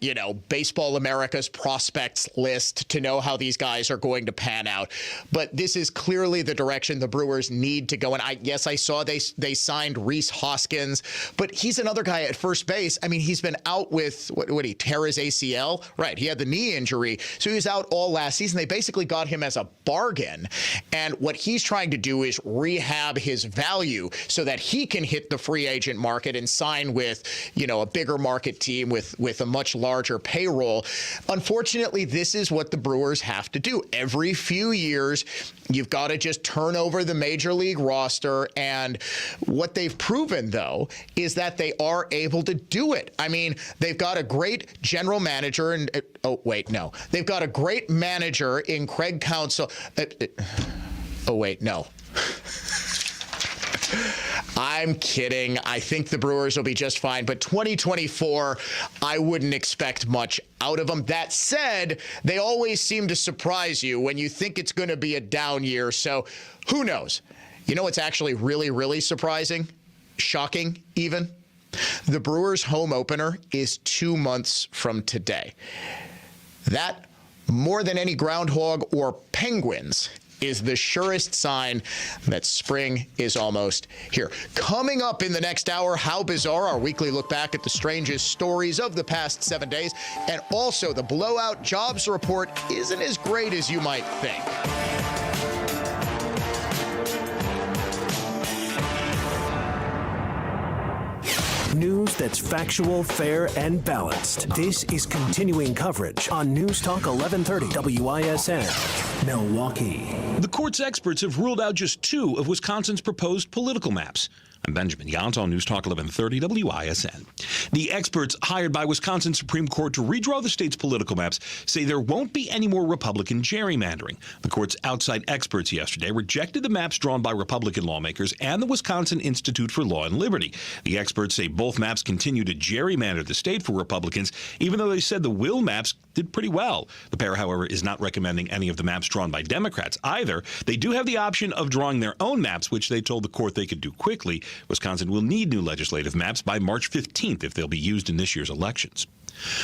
Baseball America's prospects list to know how these guys are going to pan out. But this is clearly the direction the Brewers need to go. And I saw they signed Rhys Hoskins, but he's another guy at first base. I mean, he's been out with, what he tear his ACL? Right, he had the knee injury. So he was out all last season. They basically got him as a bargain. And what he's trying to do is rehab his value so that he can hit the free agent market and sign with, a bigger market team with a much larger payroll. Unfortunately, this is what the Brewers have to do. Every few years, you've got to just turn over the major league roster. And what they've proven, though, is that they are able to do it. I mean, they've got a great general manager and they've got a great manager in Craig Counsell. I'm kidding. I think the Brewers will be just fine. But 2024, I wouldn't expect much out of them. That said, they always seem to surprise you when you think it's going to be a down year. So who knows? You know what's actually really, really surprising? Shocking, even? The Brewers' home opener is 2 months from today. That, more than any groundhog or penguins, is the surest sign that spring is almost here. Coming up in the next hour, How Bizarre, our weekly look back at the strangest stories of the past 7 days. And also, the blowout jobs report isn't as great as you might think. News that's factual, fair, and balanced. This is continuing coverage on News Talk 1130 WISN, Milwaukee. The court's experts have ruled out just 2 of Wisconsin's proposed political maps. I'm Benjamin Yount on News Talk 1130 WISN. The experts hired by Wisconsin Supreme Court to redraw the state's political maps say there won't be any more Republican gerrymandering. The court's outside experts yesterday rejected the maps drawn by Republican lawmakers and the Wisconsin Institute for Law and Liberty. The experts say both maps continue to gerrymander the state for Republicans, even though they said the Will maps did pretty well. The pair, however, is not recommending any of the maps drawn by Democrats either. They do have the option of drawing their own maps, which they told the court they could do quickly. Wisconsin will need new legislative maps by March 15th if they'll be used in this year's elections.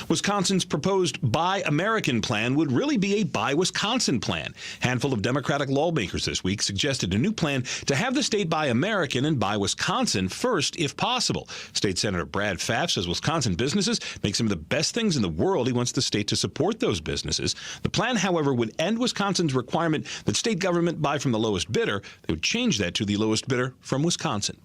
Wisconsin's proposed Buy American plan would really be a Buy Wisconsin plan. A handful of Democratic lawmakers this week suggested a new plan to have the state buy American and buy Wisconsin first if possible. State Senator Brad Pfaff says Wisconsin businesses make some of the best things in the world. He wants the state to support those businesses. The plan, however, would end Wisconsin's requirement that state government buy from the lowest bidder. They would change that to the lowest bidder from Wisconsin.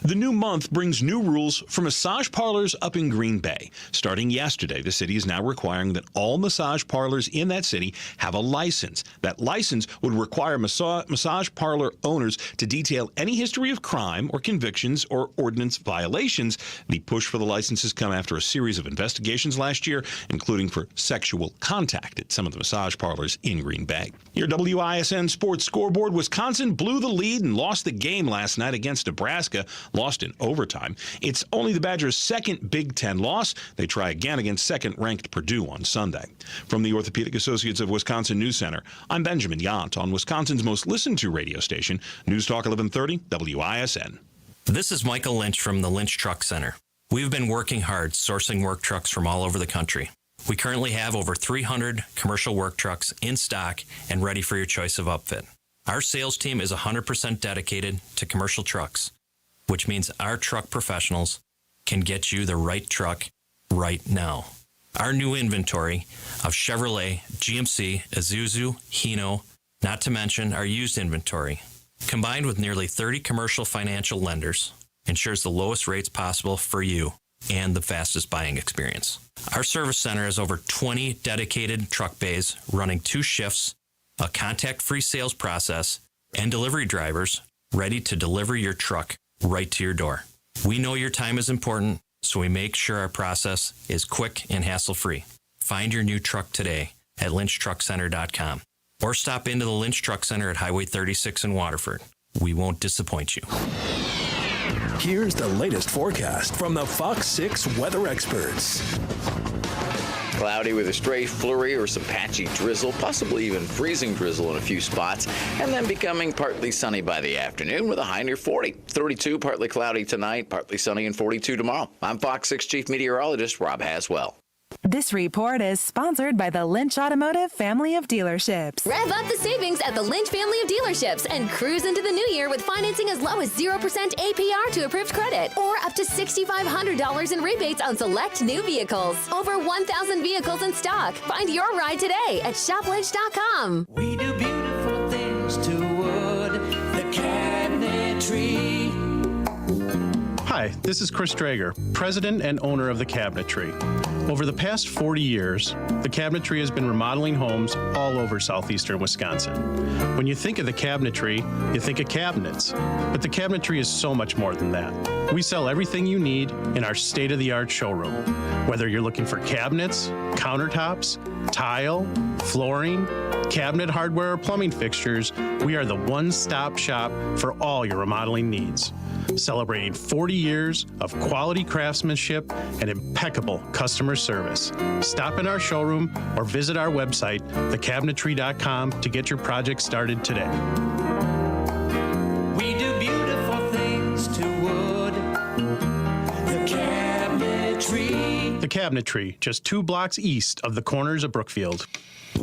The new month brings new rules for massage parlors up in Green Bay. Starting yesterday, the city is now requiring that all massage parlors in that city have a license. That license would require massage parlor owners to detail any history of crime or convictions or ordinance violations. The push for the licenses come after a series of investigations last year, including for sexual contact at some of the massage parlors in Green Bay. Your WISN Sports Scoreboard: Wisconsin blew the lead and lost the game last night against Nebraska, lost in overtime. It's only the Badgers' second Big Ten loss. They try again against second-ranked Purdue on Sunday. From the Orthopedic Associates of Wisconsin News Center, I'm Benjamin Yount on Wisconsin's most listened-to radio station, News Talk 1130 WISN. This is Michael Lynch from the Lynch Truck Center. We've been working hard sourcing work trucks from all over the country. We currently have over 300 commercial work trucks in stock and ready for your choice of upfit. Our sales team is 100% dedicated to commercial trucks, which means our truck professionals can get you the right truck right now. Our new inventory of Chevrolet, GMC, Isuzu, Hino, not to mention our used inventory, combined with nearly 30 commercial financial lenders, ensures the lowest rates possible for you and the fastest buying experience. Our service center has over 20 dedicated truck bays running 2 shifts, a contact-free sales process, and delivery drivers ready to deliver your truck right to your door. We know your time is important, so we make sure our process is quick and hassle-free. Find your new truck today at lynchtruckcenter.com or stop into the Lynch Truck Center at Highway 36 in Waterford. We won't disappoint you. Here's the latest forecast from the Fox 6 weather experts. Cloudy with a stray flurry or some patchy drizzle, possibly even freezing drizzle in a few spots, and then becoming partly sunny by the afternoon with a high near 40. 32, partly cloudy tonight, partly sunny, and 42 tomorrow. I'm Fox 6 Chief Meteorologist Rob Haswell. This report is sponsored by the Lynch Automotive family of dealerships. Rev up the savings at the Lynch family of dealerships and cruise into the new year with financing as low as 0% APR to approved credit or up to $6,500 in rebates on select new vehicles. Over 1,000 vehicles in stock. Find your ride today at shoplynch.com. We do beautiful things to wood, the cabinetry. Hi, this is Chris Drager, president and owner of the Cabinetry. Over the past 40 years, the Cabinetry has been remodeling homes all over southeastern Wisconsin. When you think of the Cabinetry, you think of cabinets, but the Cabinetry is so much more than that. We sell everything you need in our state-of-the-art showroom. Whether you're looking for cabinets, countertops, tile, flooring, cabinet hardware, or plumbing fixtures, we are the one-stop shop for all your remodeling needs. Celebrating 40 years of quality craftsmanship and impeccable customer service. Stop in our showroom or visit our website, thecabinetry.com, to get your project started today. We do beautiful things to wood. The Cabinetry. The Cabinetry, just 2 blocks east of the corners of Brookfield.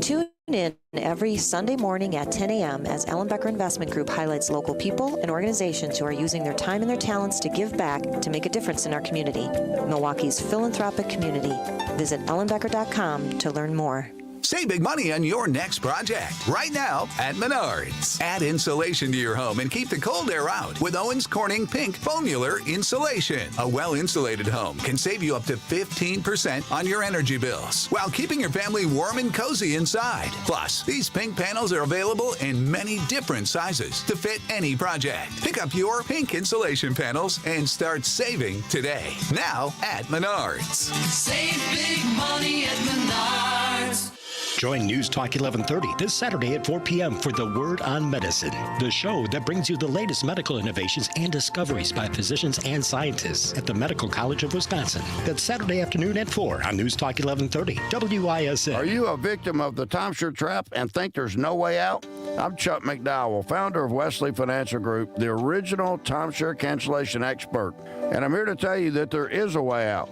Tune in every Sunday morning at 10 a.m. as Ellenbecker Investment Group highlights local people and organizations who are using their time and their talents to give back to make a difference in our community. Milwaukee's philanthropic community. Visit ellenbecker.com to learn more. Save big money on your next project right now at Menards. Add insulation to your home and keep the cold air out with Owens Corning Pink Foamular Insulation. A well-insulated home can save you up to 15% on your energy bills while keeping your family warm and cozy inside. Plus, these pink panels are available in many different sizes to fit any project. Pick up your pink insulation panels and start saving today. Now at Menards. Save big money at Menards. Join News Talk 1130 this Saturday at 4 p.m. for The Word on Medicine, the show that brings you the latest medical innovations and discoveries by physicians and scientists at the Medical College of Wisconsin. That's Saturday afternoon at 4 on News Talk 1130, WISN. Are you a victim of the timeshare trap and think there's no way out? I'm Chuck McDowell, founder of Wesley Financial Group, the original timeshare cancellation expert. And I'm here to tell you that there is a way out.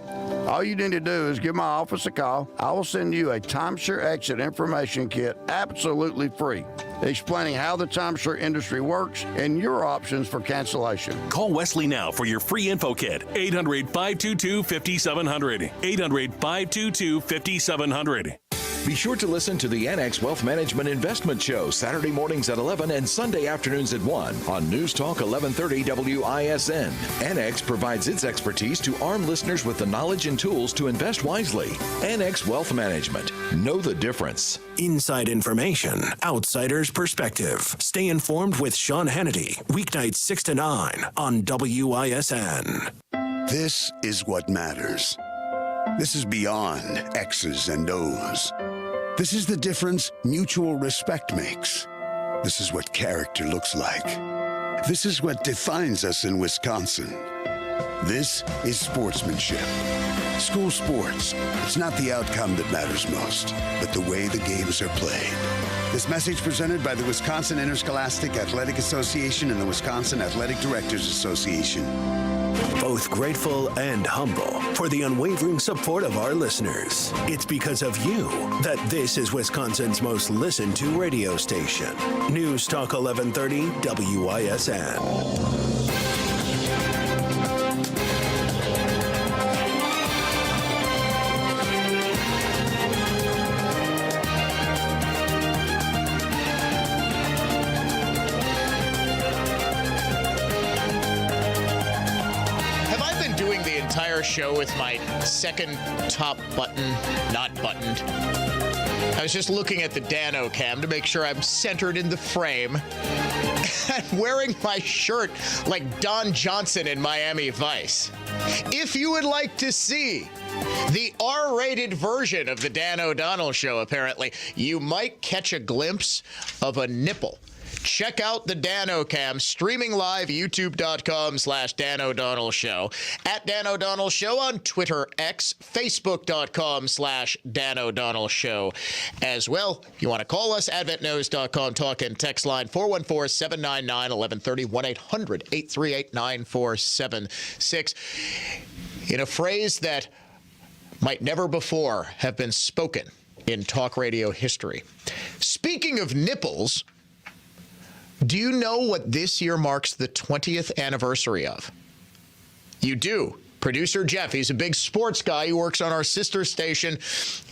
All you need to do is give my office a call. I will send you a timeshare exit information kit absolutely free, explaining how the timeshare industry works and your options for cancellation. Call Wesley now for your free info kit. 800-522-5700. 800-522-5700. Be sure to listen to the Annex Wealth Management Investment Show Saturday mornings at 11 and Sunday afternoons at 1 on News Talk 1130 WISN. Annex provides its expertise to arm listeners with the knowledge and tools to invest wisely. Annex Wealth Management. Know the difference. Inside information, outsider's perspective. Stay informed with Sean Hannity, weeknights 6 to 9 on WISN. This is what matters. This is beyond X's and O's. This is the difference mutual respect makes. This is what character looks like. This is what defines us in Wisconsin. This is sportsmanship. School sports. It's not the outcome that matters most, but the way the games are played. This message presented by the Wisconsin Interscholastic Athletic Association and the Wisconsin Athletic Directors Association. Both grateful and humble for the unwavering support of our listeners. It's because of you that this is Wisconsin's most listened to radio station. News Talk 1130 WISN. Show with my second top button not buttoned. I was just looking at the Dano cam to make sure I'm centered in the frame and wearing my shirt like Don Johnson in Miami Vice. If you would like to see the R-rated version of the Dan O'Donnell Show, apparently, you might catch a glimpse of a nipple. Check out the Dan O'Cam streaming live, youtube.com/Dan O'Donnell Show, at Dan O'Donnell Show on Twitter, X, facebook.com/Dan O'Donnell Show as well. If you want to call us, adventknows.com, talk and text line 414-799-1130, 1-800-838-9476. In a phrase that might never before have been spoken in talk radio history. Speaking of nipples, do you know what this year marks the 20th anniversary of? You do. Producer Jeff, he's a big sports guy who works on our sister station,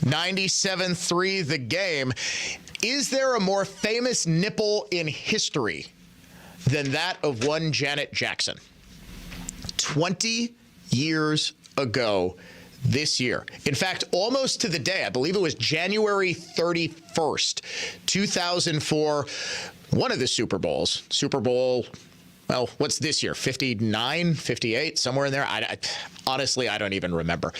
97.3 The Game. Is there a more famous nipple in history than that of one Janet Jackson? 20 years ago this year. In fact, almost to the day, I believe it was January 31st, 2004, one of the Super Bowls, Super Bowl well, what's this year? 59, 58, somewhere in there. Honestly, I don't even remember.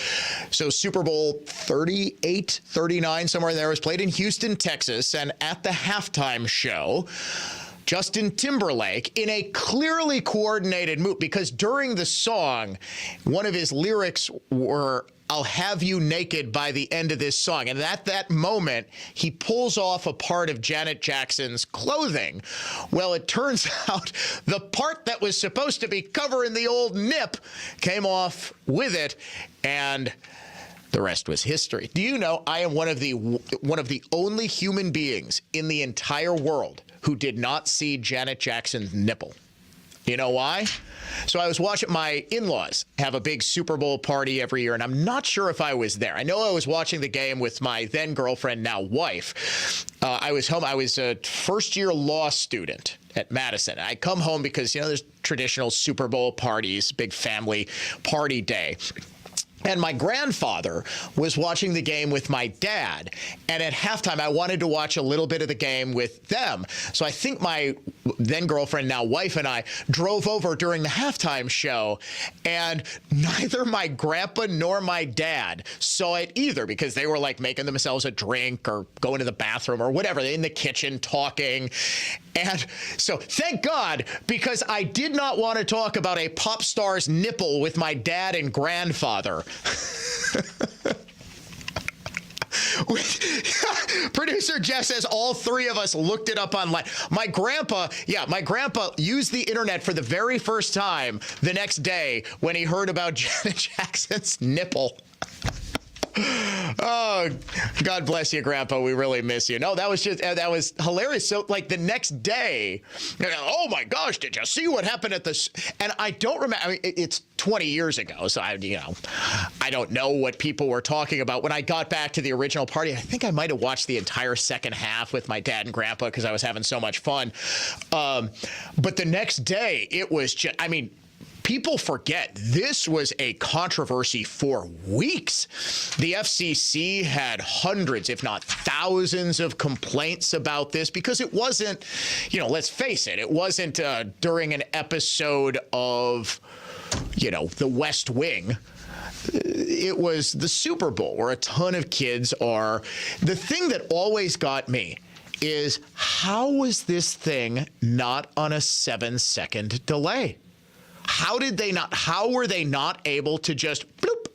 So Super Bowl 38, 39, somewhere in there, was played in Houston, Texas. And at the halftime show, Justin Timberlake, in a clearly coordinated move, because during the song, one of his lyrics were, "I'll have you naked by the end of this song." And at that moment, he pulls off a part of Janet Jackson's clothing. Well, it turns out the part that was supposed to be covering the old nip came off with it, and the rest was history. Do you know I am one of the only human beings in the entire world who did not see Janet Jackson's nipple? You know why? So I was watching, my in-laws have a big Super Bowl party every year, and I'm not sure if I was there. I know I was watching the game with my then girlfriend, now wife. I was home. I was a first-year law student at Madison. I come home because, there's traditional Super Bowl parties, big family party day. And my grandfather was watching the game with my dad. And at halftime, I wanted to watch a little bit of the game with them. So I think my then girlfriend, now wife, and I drove over during the halftime show. And neither my grandpa nor my dad saw it either, because they were like making themselves a drink or going to the bathroom or whatever, in the kitchen talking. And so thank God, because I did not want to talk about a pop star's nipple with my dad and grandfather. Producer Jeff says all three of us looked it up online. My grandpa used the internet for the very first time the next day when he heard about Janet Jackson's nipple. Oh, God bless you, Grandpa. We really miss you. No, that was hilarious. So, like, the next day, oh my gosh, did you see what happened at this? And I don't remember. I mean, it's 20 years ago, so I don't know what people were talking about. When I got back to the original party, I think I might have watched the entire second half with my dad and Grandpa because I was having so much fun. But the next day, it was just, people forget this was a controversy for weeks. The FCC had hundreds, if not thousands, of complaints about this because it wasn't, let's face it, it wasn't during an episode of, The West Wing. It was the Super Bowl where a ton of kids are. The thing that always got me is, how was this thing not on a 7-second delay? How were they not able to just bloop?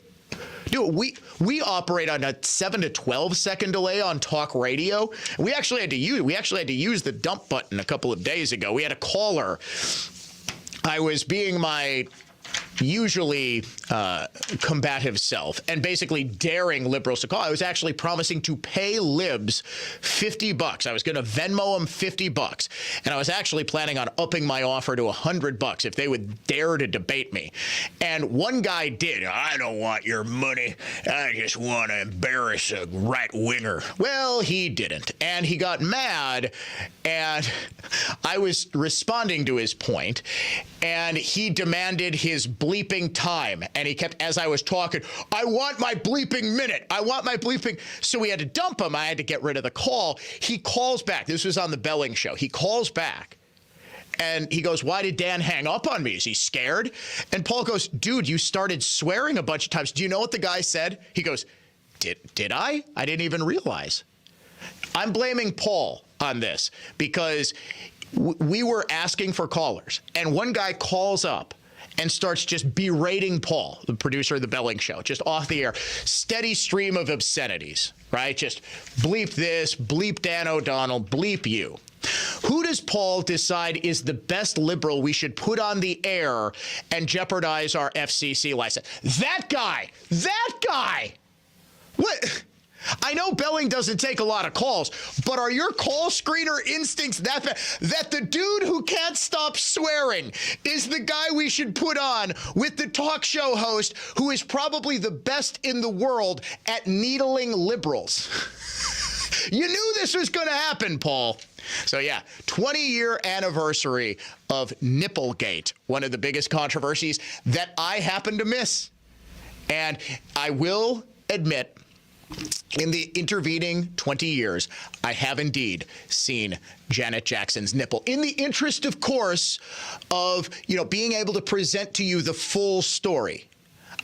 Dude, we operate on a 7 to 12 second delay on talk radio. We actually had to use the dump button a couple of days ago. We had a caller. I was being my usually combative self and basically daring liberals to call. I was actually promising to pay libs $50. I was going to Venmo them $50. And I was actually planning on upping my offer to $100 if they would dare to debate me. And one guy did. I don't want your money. I just want to embarrass a right winger. Well, he didn't. And he got mad. And I was responding to his point. And he demanded his bleeping time. And he kept, as I was talking, I want my bleeping minute. I want my bleeping. So we had to dump him. I had to get rid of the call. He calls back. This was on the Belling show. He calls back. And he goes, why did Dan hang up on me? Is he scared? And Paul goes, dude, you started swearing a bunch of times. Do you know what the guy said? He goes, did I? I didn't even realize. I'm blaming Paul on this because we were asking for callers. And one guy calls up and starts just berating Paul, the producer of the Belling show, just off the air. Steady stream of obscenities, right? Just bleep this, bleep Dan O'Donnell, bleep you. Who does Paul decide is the best liberal we should put on the air and jeopardize our FCC license? That guy! What? I know Belling doesn't take a lot of calls, but are your call screener instincts that bad? That the dude who can't stop swearing is the guy we should put on with the talk show host who is probably the best in the world at needling liberals? You knew this was going to happen, Paul. So, yeah, 20-year anniversary of Nipplegate, one of the biggest controversies that I happen to miss. And I will admit, In the intervening 20 years, I have indeed seen Janet Jackson's nipple. In the interest, of course, of, being able to present to you the full story,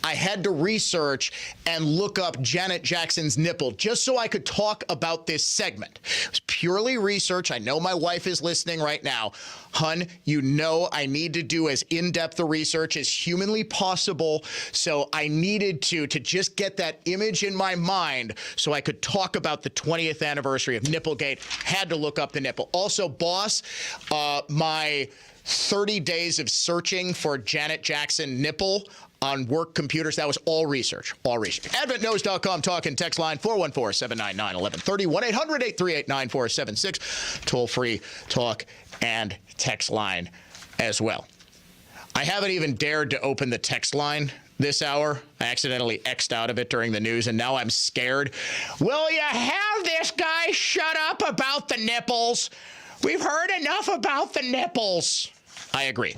I had to research and look up Janet Jackson's nipple just so I could talk about this segment. It was purely research. I know my wife is listening right now. Hun, I need to do as in-depth a research as humanly possible. So I needed to just get that image in my mind so I could talk about the 20th anniversary of Nipplegate. Had to look up the nipple. Also, boss, my 30 days of searching for Janet Jackson nipple on work computers, that was all research. AdventNews.com talk and text line 414-799-1130, 1-800-838-9476. Toll-free talk and text line as well. I haven't even dared to open the text line this hour. I accidentally X'd out of it during the news, and now I'm scared. Will you have this guy shut up about the nipples? We've heard enough about the nipples. I agree.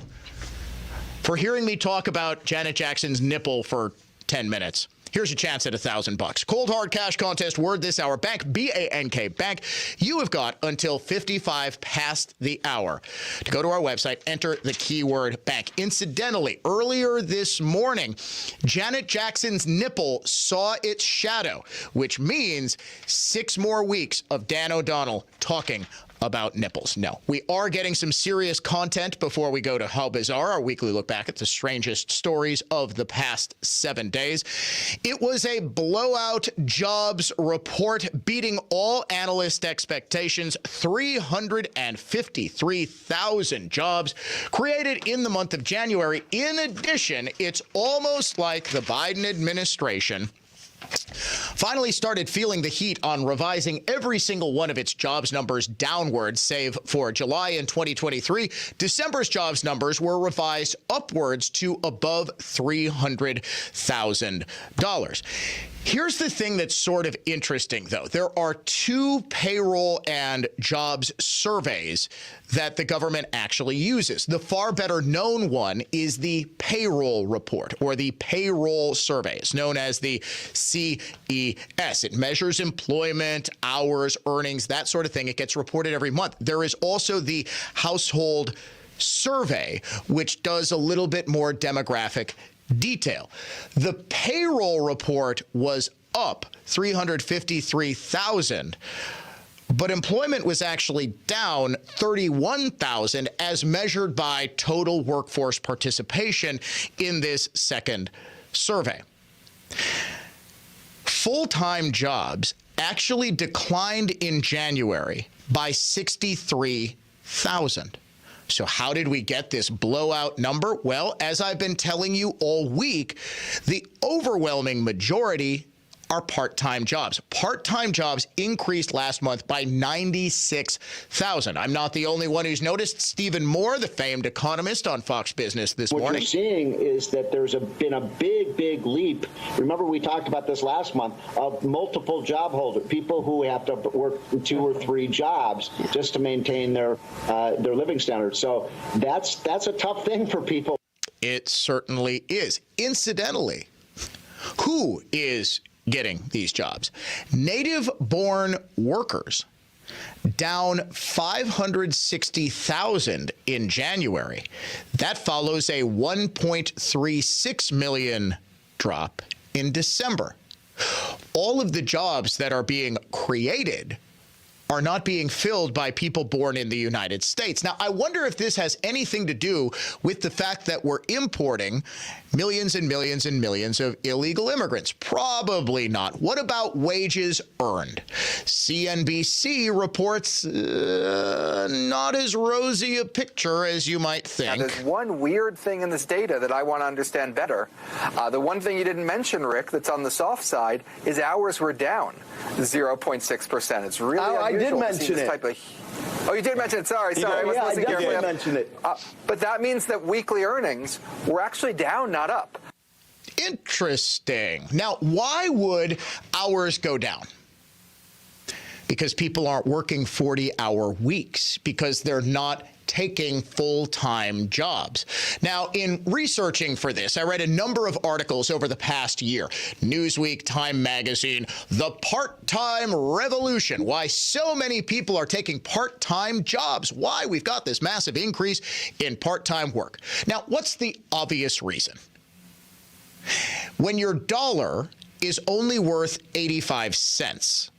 For hearing me talk about Janet Jackson's nipple for 10 minutes, here's your chance at $1,000. Cold hard cash contest word this hour. Bank, B-A-N-K, bank. You have got until 55 past the hour to go to our website, enter the keyword bank. Incidentally, earlier this morning, Janet Jackson's nipple saw its shadow, which means 6 more weeks of Dan O'Donnell talking about nipples. No, we are getting some serious content before we go to How Bizarre, our weekly look back at the strangest stories of the past 7 days. It was a blowout jobs report, beating all analyst expectations. 353,000 jobs created in the month of January. In addition, it's almost like the Biden administration finally started feeling the heat on revising every single one of its jobs numbers downward, save for July in 2023. December's jobs numbers were revised upwards to above $300,000. Here's the thing that's sort of interesting, though. There are 2 payroll and jobs surveys that the government actually uses. The far better known one is the payroll report, or the payroll survey. It's known as the CES. It measures employment, hours, earnings, that sort of thing. It gets reported every month. There is also the household survey, which does a little bit more demographic detail. The payroll report was up 353,000, but employment was actually down 31,000 as measured by total workforce participation in this second survey. Full-time jobs actually declined in January by 63,000. So how did we get this blowout number? Well, as I've been telling you all week, the overwhelming majority are part-time jobs. Part-time jobs increased last month by 96,000. I'm not the only one who's noticed. Stephen Moore, the famed economist on Fox Business this morning. What you're seeing is that there's been a big leap. Remember, we talked about this last month, of multiple job holders, people who have to work 2 or 3 jobs just to maintain their living standards. So that's a tough thing for people. It certainly is. Incidentally, who is getting these jobs? Native-born workers, down 560,000 in January. That follows a 1.36 million drop in December. All of the jobs that are being created are not being filled by people born in the United States. Now, I wonder if this has anything to do with the fact that we're importing millions and millions and millions of illegal immigrants. Probably not. What about wages earned? CNBC reports not as rosy a picture as you might think. Now, there's one weird thing in this data that I want to understand better. The one thing you didn't mention, Rick, that's on the soft side is hours were down 0.6%. It's really unusual. I did mention it. Oh, you did mention it. Sorry. I wasn't listening carefully. I did mention it. But that means that weekly earnings were actually down, not up. Interesting. Now, why would hours go down? Because people aren't working 40-hour weeks, because they're not taking full-time jobs. Now, in researching for this, I read a number of articles over the past year. Newsweek, Time Magazine, The Part-Time Revolution, why so many people are taking part-time jobs, why we've got this massive increase in part-time work. Now, what's the obvious reason? When your dollar is only worth 85 cents,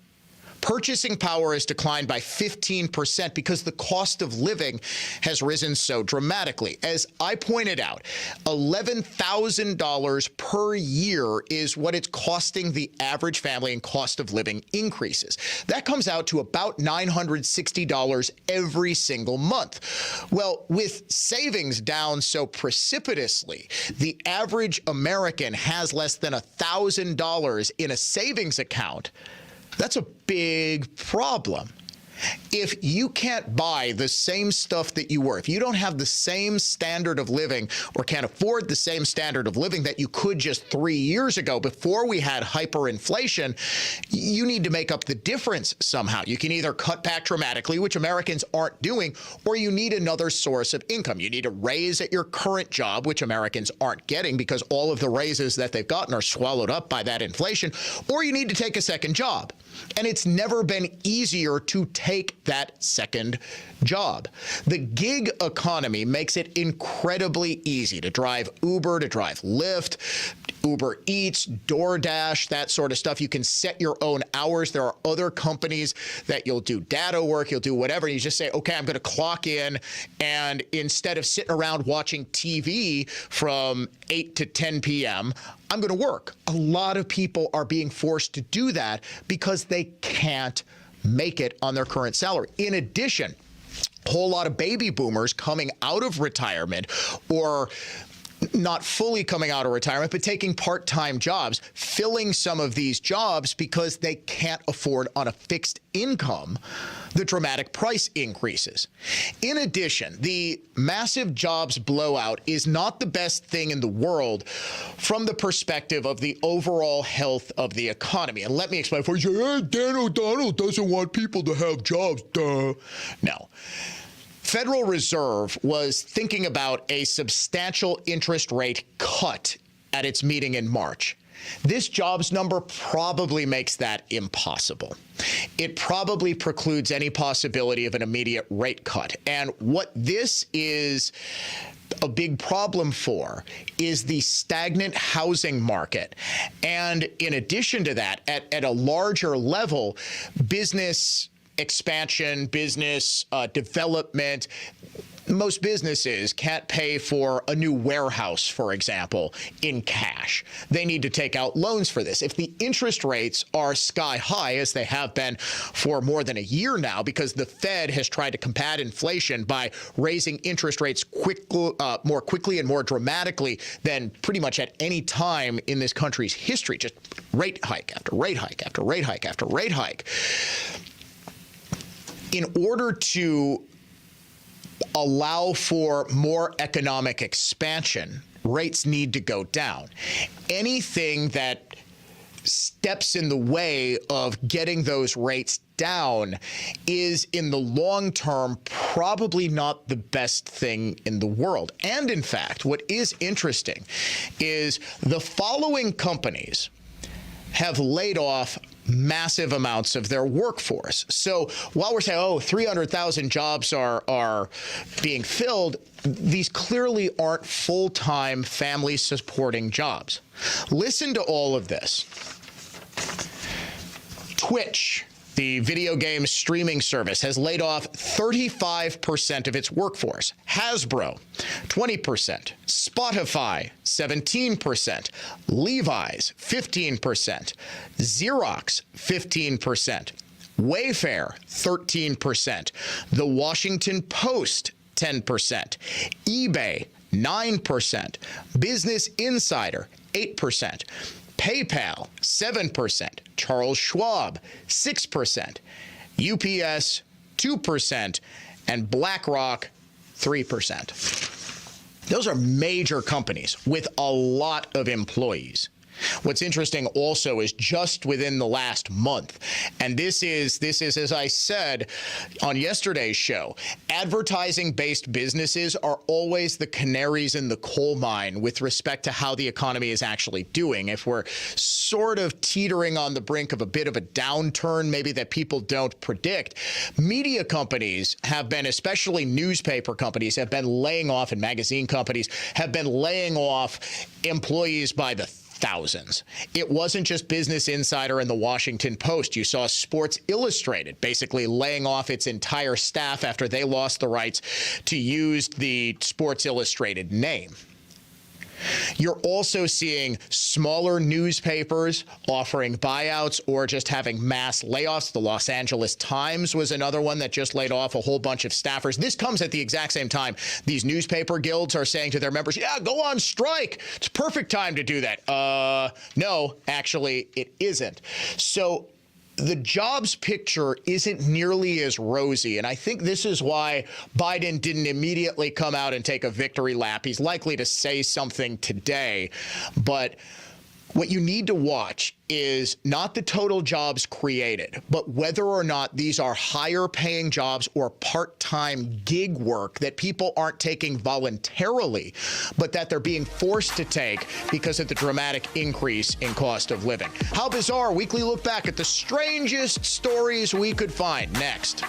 purchasing power has declined by 15% because the cost of living has risen so dramatically. As I pointed out, $11,000 per year is what it's costing the average family in cost of living increases. That comes out to about $960 every single month. Well, with savings down so precipitously, the average American has less than $1,000 in a savings account. That's a big problem. If you can't buy the same stuff that you were, if you don't have the same standard of living or can't afford the same standard of living that you could just 3 years ago before we had hyperinflation, you need to make up the difference somehow. You can either cut back dramatically, which Americans aren't doing, or you need another source of income. You need a raise at your current job, which Americans aren't getting because all of the raises that they've gotten are swallowed up by that inflation, or you need to take a second job. And it's never been easier to take that second job. The gig economy makes it incredibly easy to drive Uber, to drive Lyft, Uber Eats, DoorDash, that sort of stuff. You can set your own hours. There are other companies that you'll do data work, you'll do whatever. You just say, okay, I'm going to clock in, and instead of sitting around watching TV from 8 to 10 p.m., I'm going to work. A lot of people are being forced to do that because they can't make it on their current salary. In addition, a whole lot of baby boomers coming out of retirement, or not fully coming out of retirement, but taking part-time jobs, filling some of these jobs because they can't afford on a fixed income the dramatic price increases. In addition, the massive jobs blowout is not the best thing in the world from the perspective of the overall health of the economy. And let me explain before you say, hey, Dan O'Donnell doesn't want people to have jobs, duh. No. Federal Reserve was thinking about a substantial interest rate cut at its meeting in March. This jobs number probably makes that impossible. It probably precludes any possibility of an immediate rate cut. And what this is a big problem for is the stagnant housing market. And in addition to that, at a larger level, business expansion, business development. Most businesses can't pay for a new warehouse, for example, in cash. They need to take out loans for this. If the interest rates are sky high, as they have been for more than a year now, because the Fed has tried to combat inflation by raising interest rates more quickly and more dramatically than pretty much at any time in this country's history, just rate hike after rate hike after rate hike after rate hike. In order to allow for more economic expansion, rates need to go down. Anything that steps in the way of getting those rates down is, in the long term, probably not the best thing in the world. And in fact, what is interesting is the following companies have laid off massive amounts of their workforce. So while we're saying, oh, 300,000 jobs are being filled, these clearly aren't full-time family-supporting jobs. Listen to all of this. Twitch, the video game streaming service, has laid off 35% of its workforce. Hasbro, 20%. Spotify, 17%. Levi's, 15%. Xerox, 15%. Wayfair, 13%. The Washington Post, 10%. eBay, 9%. Business Insider, 8%. PayPal, 7%. Charles Schwab, 6%. UPS, 2%. And BlackRock, 3%. Those are major companies with a lot of employees. What's interesting also is just within the last month, and this is, as I said on yesterday's show, advertising-based businesses are always the canaries in the coal mine with respect to how the economy is actually doing. If we're sort of teetering on the brink of a bit of a downturn, maybe that people don't predict, media companies have been, especially newspaper companies, have been laying off, and magazine companies have been laying off employees by the thousands. It wasn't just Business Insider and the Washington Post. You saw Sports Illustrated basically laying off its entire staff after they lost the rights to use the Sports Illustrated name. You're also seeing smaller newspapers offering buyouts or just having mass layoffs. The Los Angeles Times was another one that just laid off a whole bunch of staffers. This comes at the exact same time these newspaper guilds are saying to their members, yeah, go on strike. It's a perfect time to do that. No, actually, it isn't. So the jobs picture isn't nearly as rosy, and I think this is why Biden didn't immediately come out and take a victory lap. He's likely to say something today, but what you need to watch is not the total jobs created, but whether or not these are higher paying jobs or part-time gig work that people aren't taking voluntarily, but that they're being forced to take because of the dramatic increase in cost of living. How bizarre. Weekly look back at the strangest stories we could find next.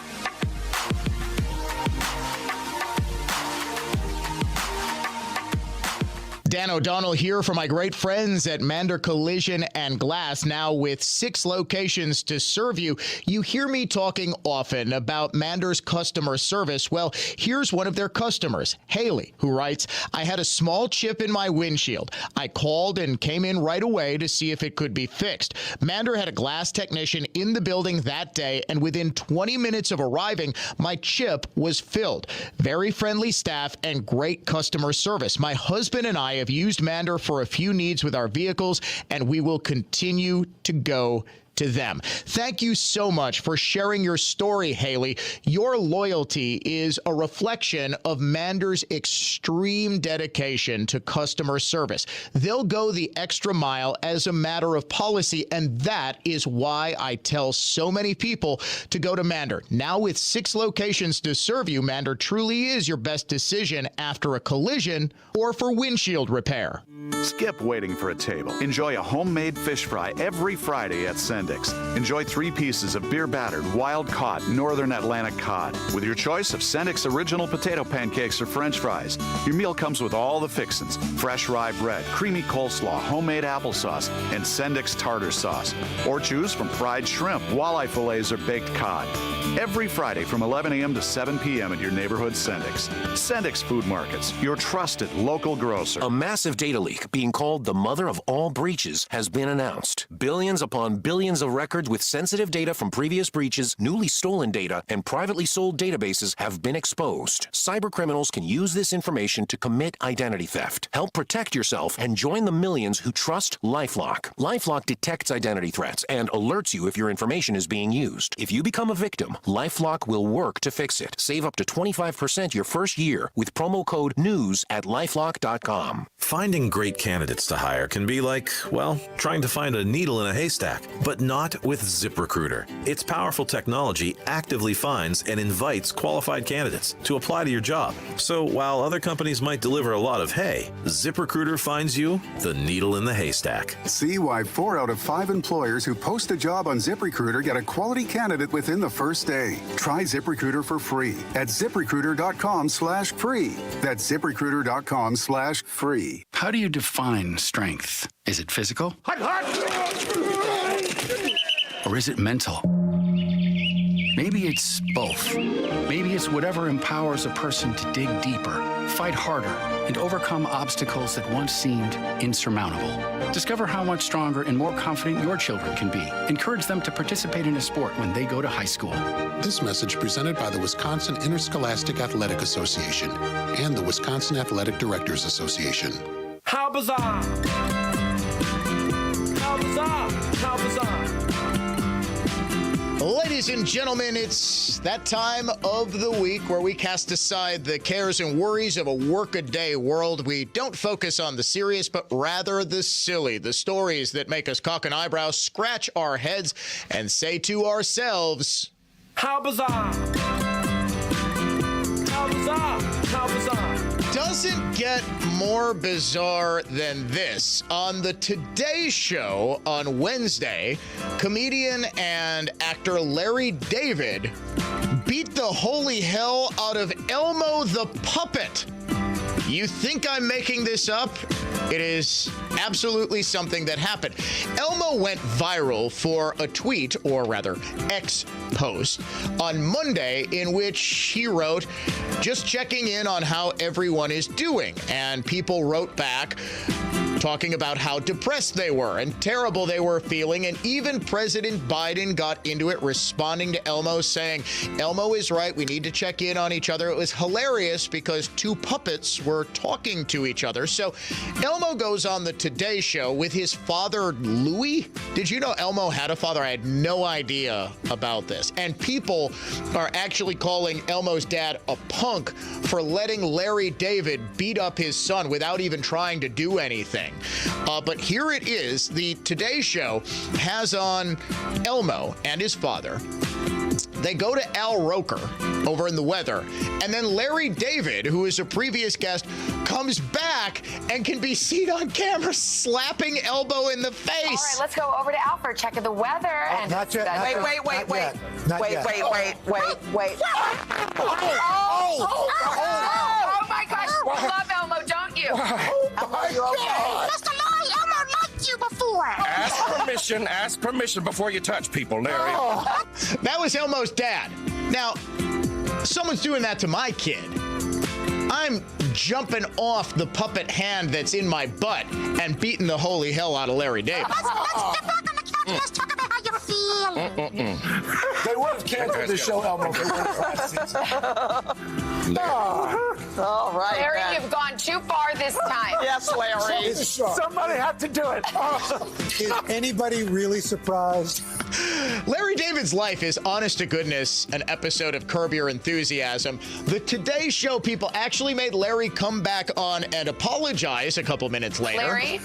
Dan O'Donnell here for my great friends at Mander Collision and Glass, now with 6 locations to serve you. You hear me talking often about Mander's customer service. Well, here's one of their customers, Haley, who writes, I had a small chip in my windshield. I called and came in right away to see if it could be fixed. Mander had a glass technician in the building that day, and within 20 minutes of arriving, my chip was filled. Very friendly staff and great customer service. My husband and I have used Mander for a few needs with our vehicles, and we will continue to go to them. Thank you so much for sharing your story, Haley. Your loyalty is a reflection of Mander's extreme dedication to customer service. They'll go the extra mile as a matter of policy, and that is why I tell so many people to go to Mander. Now with 6 locations to serve you, Mander truly is your best decision after a collision or for windshield repair. Skip waiting for a table. Enjoy a homemade fish fry every Friday at Sendix. Enjoy 3 pieces of beer-battered, wild-caught Northern Atlantic cod with your choice of Sendix original potato pancakes or French fries. Your meal comes with all the fixins: fresh rye bread, creamy coleslaw, homemade applesauce, and Sendix tartar sauce. Or choose from fried shrimp, walleye fillets, or baked cod. Every Friday from 11 a.m. to 7 p.m. at your neighborhood Sendix. Sendix Food Markets, your trusted local grocer. A massive data leak, being called the mother of all breaches, has been announced. Billions upon billions of records with sensitive data from previous breaches, newly stolen data, and privately sold databases have been exposed. Cybercriminals can use this information to commit identity theft. Help protect yourself and join the millions who trust LifeLock. LifeLock detects identity threats and alerts you if your information is being used. If you become a victim, LifeLock will work to fix it. Save up to 25% your first year with promo code NEWS at LifeLock.com. Finding great candidates to hire can be like, well, trying to find a needle in a haystack, but not with ZipRecruiter. Its powerful technology actively finds and invites qualified candidates to apply to your job. So while other companies might deliver a lot of hay, ZipRecruiter finds you the needle in the haystack. See why 4 out of 5 employers who post a job on ZipRecruiter get a quality candidate within the first day. Try ZipRecruiter for free at ZipRecruiter.com/free. That's ZipRecruiter.com/free. How do you define strength? Is it physical? Or is it mental? Maybe it's both. Maybe it's whatever empowers a person to dig deeper, fight harder, and overcome obstacles that once seemed insurmountable. Discover how much stronger and more confident your children can be. Encourage them to participate in a sport when they go to high school. This message presented by the Wisconsin Interscholastic Athletic Association and the Wisconsin Athletic Directors Association. How bizarre! How bizarre! How bizarre! Ladies and gentlemen, it's that time of the week where we cast aside the cares and worries of a workaday world. We don't focus on the serious, but rather the silly, the stories that make us cock an eyebrow, scratch our heads, and say to ourselves, How bizarre! How bizarre! How bizarre! Doesn't get more bizarre than this. On the Today Show on Wednesday, comedian and actor Larry David beat the holy hell out of Elmo the Puppet. You think I'm making this up? It is absolutely something that happened. Elmo went viral for a tweet, or rather X post, on Monday in which he wrote, just checking in on how everyone is doing. And people wrote back talking about how depressed they were and terrible they were feeling. And even President Biden got into it, responding to Elmo, saying, Elmo is right, we need to check in on each other. It was hilarious because two puppets were talking to each other. So Elmo goes on the Today Show with his father, Louis. Did you know Elmo had a father? I had no idea about this. And people are actually calling Elmo's dad a punk for letting Larry David beat up his son without even trying to do anything. But here it is. The Today Show has on Elmo and his father. They go to Al Roker over in the weather. And then Larry David, who is a previous guest, comes back and can be seen on camera slapping Elmo in the face. All right, let's go over to Al for a check of the weather. And Not yet. Wait. Oh my gosh. You love Elmo, don't you? Elmo, you okay? Mr. Larry, Elmo liked you before. Ask permission before you touch people, Larry. That was Elmo's dad. Now, someone's doing that to my kid. I'm jumping off the puppet hand that's in my butt and beating the holy hell out of Larry David. Let's get back on the couch and let's talk about how you're feeling. They would have canceled the show, Elmo. They would have last season. All right. Larry, you've gone too far this time. Yes, Larry. Somebody had to do it. Is anybody really surprised? Larry David's life is, honest to goodness, an episode of Curb Your Enthusiasm. The Today Show people actually made Larry come back on and apologize a couple minutes later. Larry,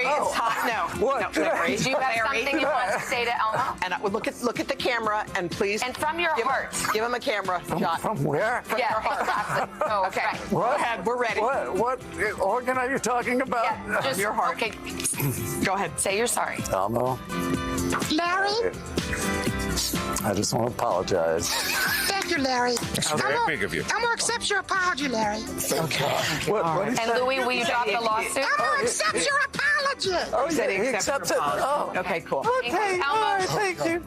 it's hot. No. What? No, Larry. Do you have something you want to say to Elmo? And look at the camera and please. And from your heart. Give him a camera shot. From where? From your heart. Oh, okay. Right. Go ahead. We're ready. What organ are you talking about? Yeah, just your heart. Okay. Go ahead. Say you're sorry. Elmo, Larry? I just want to apologize. Thank you, Larry. How very big of you. Elmo accepts your apology, Larry. Okay. What And Louis, will you drop the lawsuit? Elmo accepts your apology. Oh, he said he accepts it. Oh, okay, cool. Okay. Elmo,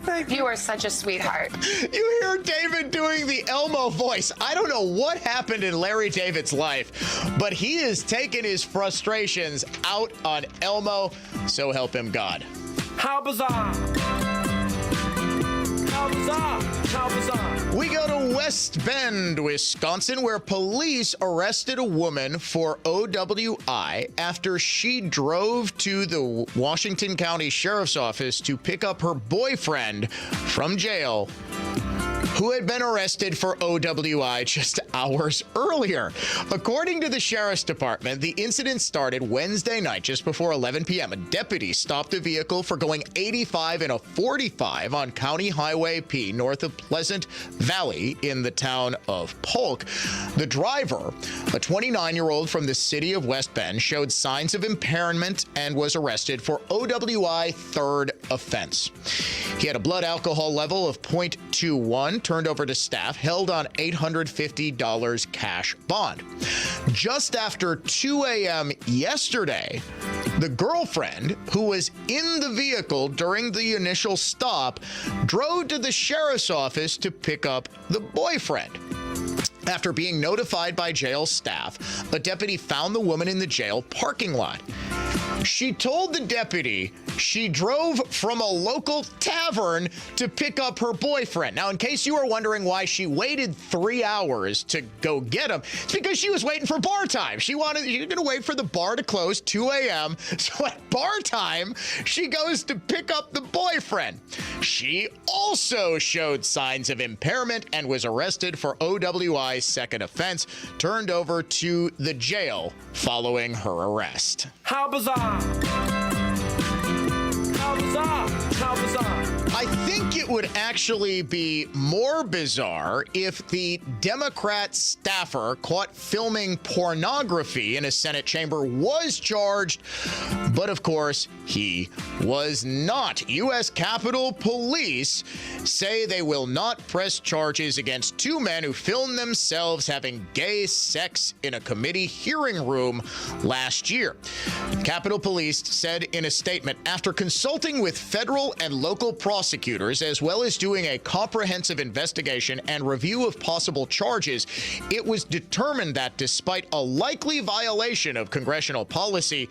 Thank you. you are such a sweetheart. You hear David doing the Elmo voice. I don't know what happened in Larry David's life, but he is taking his frustrations out on Elmo, so help him God. How bizarre! How bizarre! How bizarre! We go to West Bend, Wisconsin, where police arrested a woman for OWI after she drove to the Washington County Sheriff's Office to pick up her boyfriend from jail, who had been arrested for OWI just hours earlier. According to the Sheriff's Department, the incident started Wednesday night just before 11 p.m. A deputy stopped the vehicle for going 85 in a 45 on County Highway P north of Pleasant Valley in the town of Polk. The driver, a 29-year-old from the city of West Bend, showed signs of impairment and was arrested for OWI third offense. He had a blood alcohol level of 0.21, turned over to staff, held on $850 cash bond. Just after 2 a.m. yesterday, the girlfriend, who was in the vehicle during the initial stop, drove to the sheriff's office to pick up the boyfriend. After being notified by jail staff, a deputy found the woman in the jail parking lot. She told the deputy she drove from a local tavern to pick up her boyfriend. Now, in case you were wondering why she waited 3 hours to go get him, it's because she was waiting for bar time. She was going to wait for the bar to close 2 a.m. So at bar time, she goes to pick up the boyfriend. She also showed signs of impairment and was arrested for OWI's second offense, turned over to the jail following her arrest. How bizarre! How bizarre! How bizarre! I think it would actually be more bizarre if the Democrat staffer caught filming pornography in a Senate chamber was charged, but of course, he was not. U.S. Capitol Police say they will not press charges against two men who filmed themselves having gay sex in a committee hearing room last year. Capitol Police said in a statement, after consulting with federal and local prosecutors, as well as doing a comprehensive investigation and review of possible charges, it was determined that despite a likely violation of congressional policy,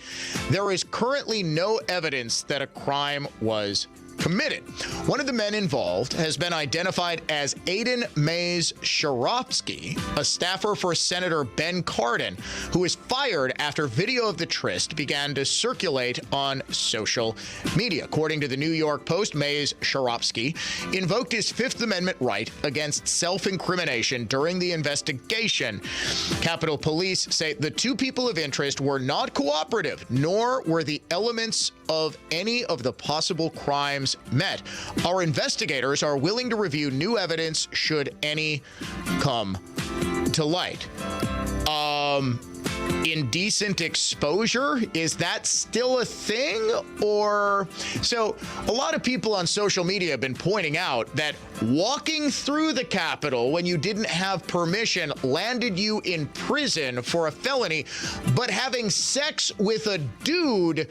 there is currently no evidence that a crime was committed. One of the men involved has been identified as Aiden Mays Sharofsky, a staffer for Senator Ben Cardin, who was fired after video of the tryst began to circulate on social media. According to the New York Post, Mays Sharofsky invoked his Fifth Amendment right against self-incrimination during the investigation. Capitol Police say the two people of interest were not cooperative, nor were the elements of any of the possible crimes met. Our investigators are willing to review new evidence should any come to light. Indecent exposure, is that still a thing? Or so a lot of people on social media have been pointing out that walking through the Capitol when you didn't have permission landed you in prison for a felony, but having sex with a dude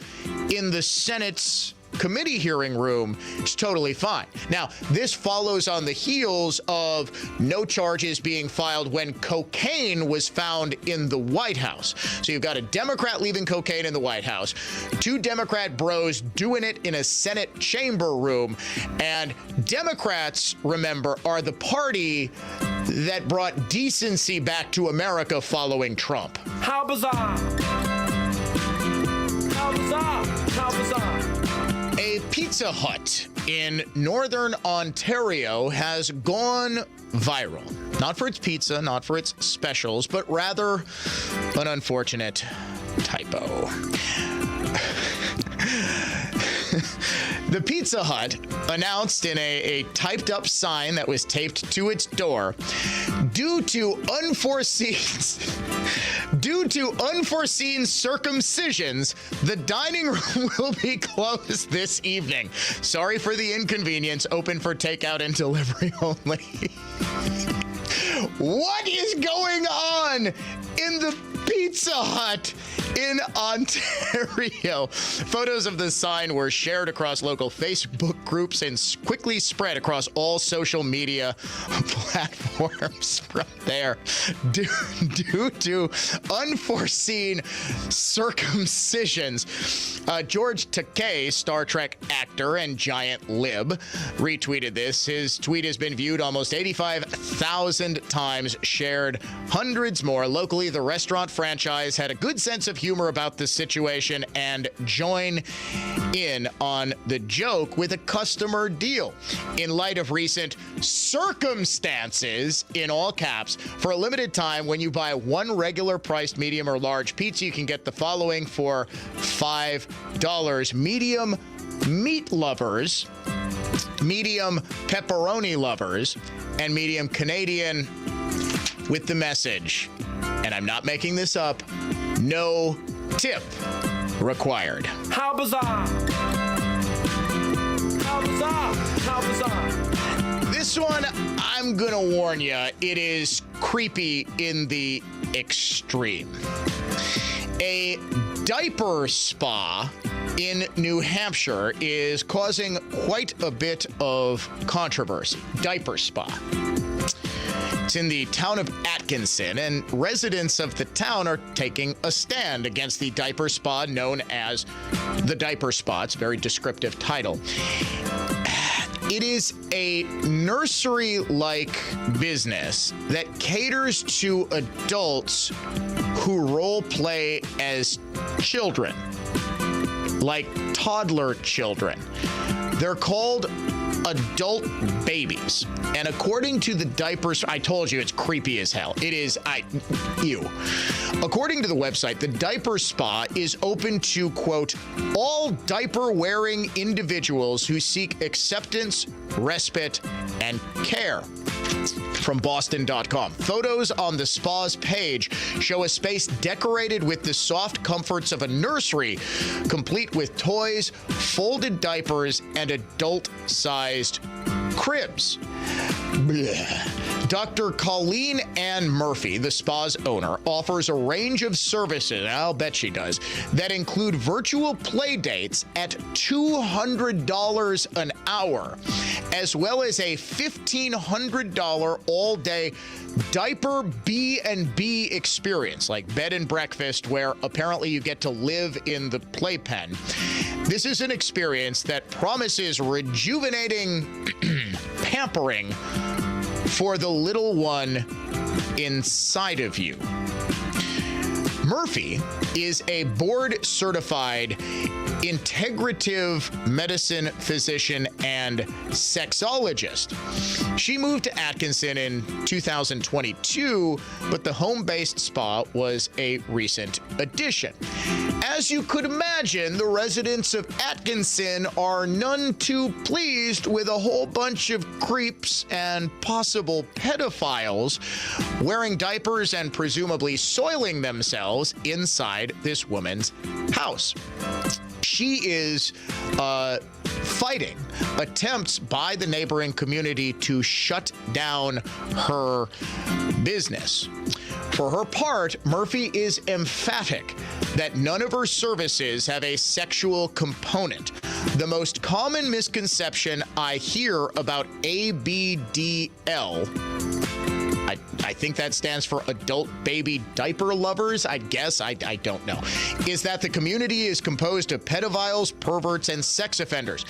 in the Senate's committee hearing room is totally fine. Now, this follows on the heels of no charges being filed when cocaine was found in the White House. So you've got a Democrat leaving cocaine in the White House, two Democrat bros doing it in a Senate chamber room, and Democrats, remember, are the party that brought decency back to America following Trump. How bizarre! How bizarre! How bizarre! A Pizza Hut in northern Ontario has gone viral. Not for its pizza, not for its specials, but rather an unfortunate typo. The Pizza Hut announced in a typed up sign that was taped to its door, due to unforeseen circumcisions, the dining room will be closed this evening. Sorry for the inconvenience, open for takeout and delivery only. What is going on in the Pizza Hut in Ontario? Photos of the sign were shared across local Facebook groups and quickly spread across all social media platforms from there. Due to unforeseen circumcisions, George Takei, Star Trek actor and giant lib, retweeted this. His tweet has been viewed almost 85,000 times, shared hundreds more. Locally, the restaurant franchise had a good sense of humor about the situation and join in on the joke with a customer deal. In light of recent circumstances, in all caps, for a limited time, when you buy one regular priced medium or large pizza, you can get the following for $5. Medium meat lovers, medium pepperoni lovers, and medium Canadian with the message, and I'm not making this up, no tip required. How bizarre! How bizarre! How bizarre! This one, I'm gonna warn you, it is creepy in the extreme. A diaper spa in New Hampshire is causing quite a bit of controversy. Diaper spa. It's in the town of Atkinson, and residents of the town are taking a stand against the diaper spa known as the Diaper Spa. It's a very descriptive title. It is a nursery-like business that caters to adults who role play as children, like toddler children. They're called adult babies. And according to the diapers, I told you it's creepy as hell. It is, ew. According to the website, the Diaper Spa is open to, quote, all diaper-wearing individuals who seek acceptance, respite, and care. From Boston.com. Photos on the spa's page show a space decorated with the soft comforts of a nursery, complete with toys, folded diapers, and adult-sized cribs. Blech. Dr. Colleen Ann Murphy, the spa's owner, offers a range of services, I'll bet she does, that include virtual play dates at $200 an hour, as well as a $1,500 all-day diaper B&B experience, like bed and breakfast, where apparently you get to live in the playpen. This is an experience that promises rejuvenating pampering for the little one inside of you. Murphy is a board-certified integrative medicine physician and sexologist. She moved to Atkinson in 2022, but the home-based spa was a recent addition. As you could imagine, the residents of Atkinson are none too pleased with a whole bunch of creeps and possible pedophiles wearing diapers and presumably soiling themselves inside this woman's house. She is fighting attempts by the neighboring community to shut down her business. For her part, Murphy is emphatic that none of her services have a sexual component. The most common misconception I hear about ABDL, I think that stands for adult baby diaper lovers, I guess, I don't know, is that the community is composed of pedophiles, perverts, and sex offenders.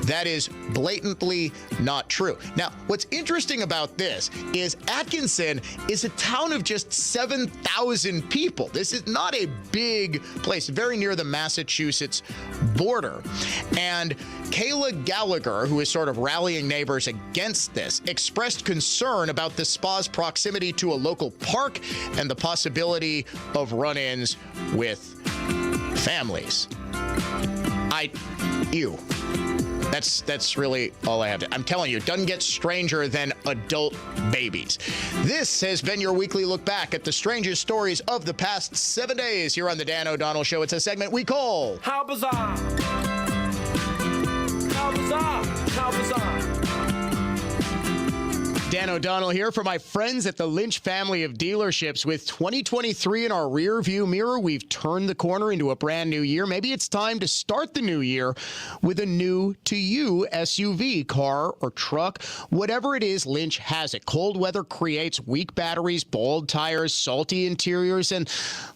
That is blatantly not true. Now, what's interesting about this is Atkinson is a town of just 7,000 people. This is not a big place, very near the Massachusetts border. And Kayla Gallagher, who is sort of rallying neighbors against this, expressed concern about the spa's proximity to a local park and the possibility of run-ins with families. Ew. That's really all I have to. I'm telling you, it doesn't get stranger than adult babies. This has been your weekly look back at the strangest stories of the past 7 days here on the Dan O'Donnell Show. It's a segment we call How Bizarre! How bizarre! How bizarre! Dan O'Donnell here for my friends at the Lynch family of dealerships. With 2023 in our rear view mirror, we've turned the corner into a brand new year. Maybe it's time to start the new year with a new to you SUV, car or truck. Whatever it is, Lynch has it. Cold weather creates weak batteries, bald tires, salty interiors, and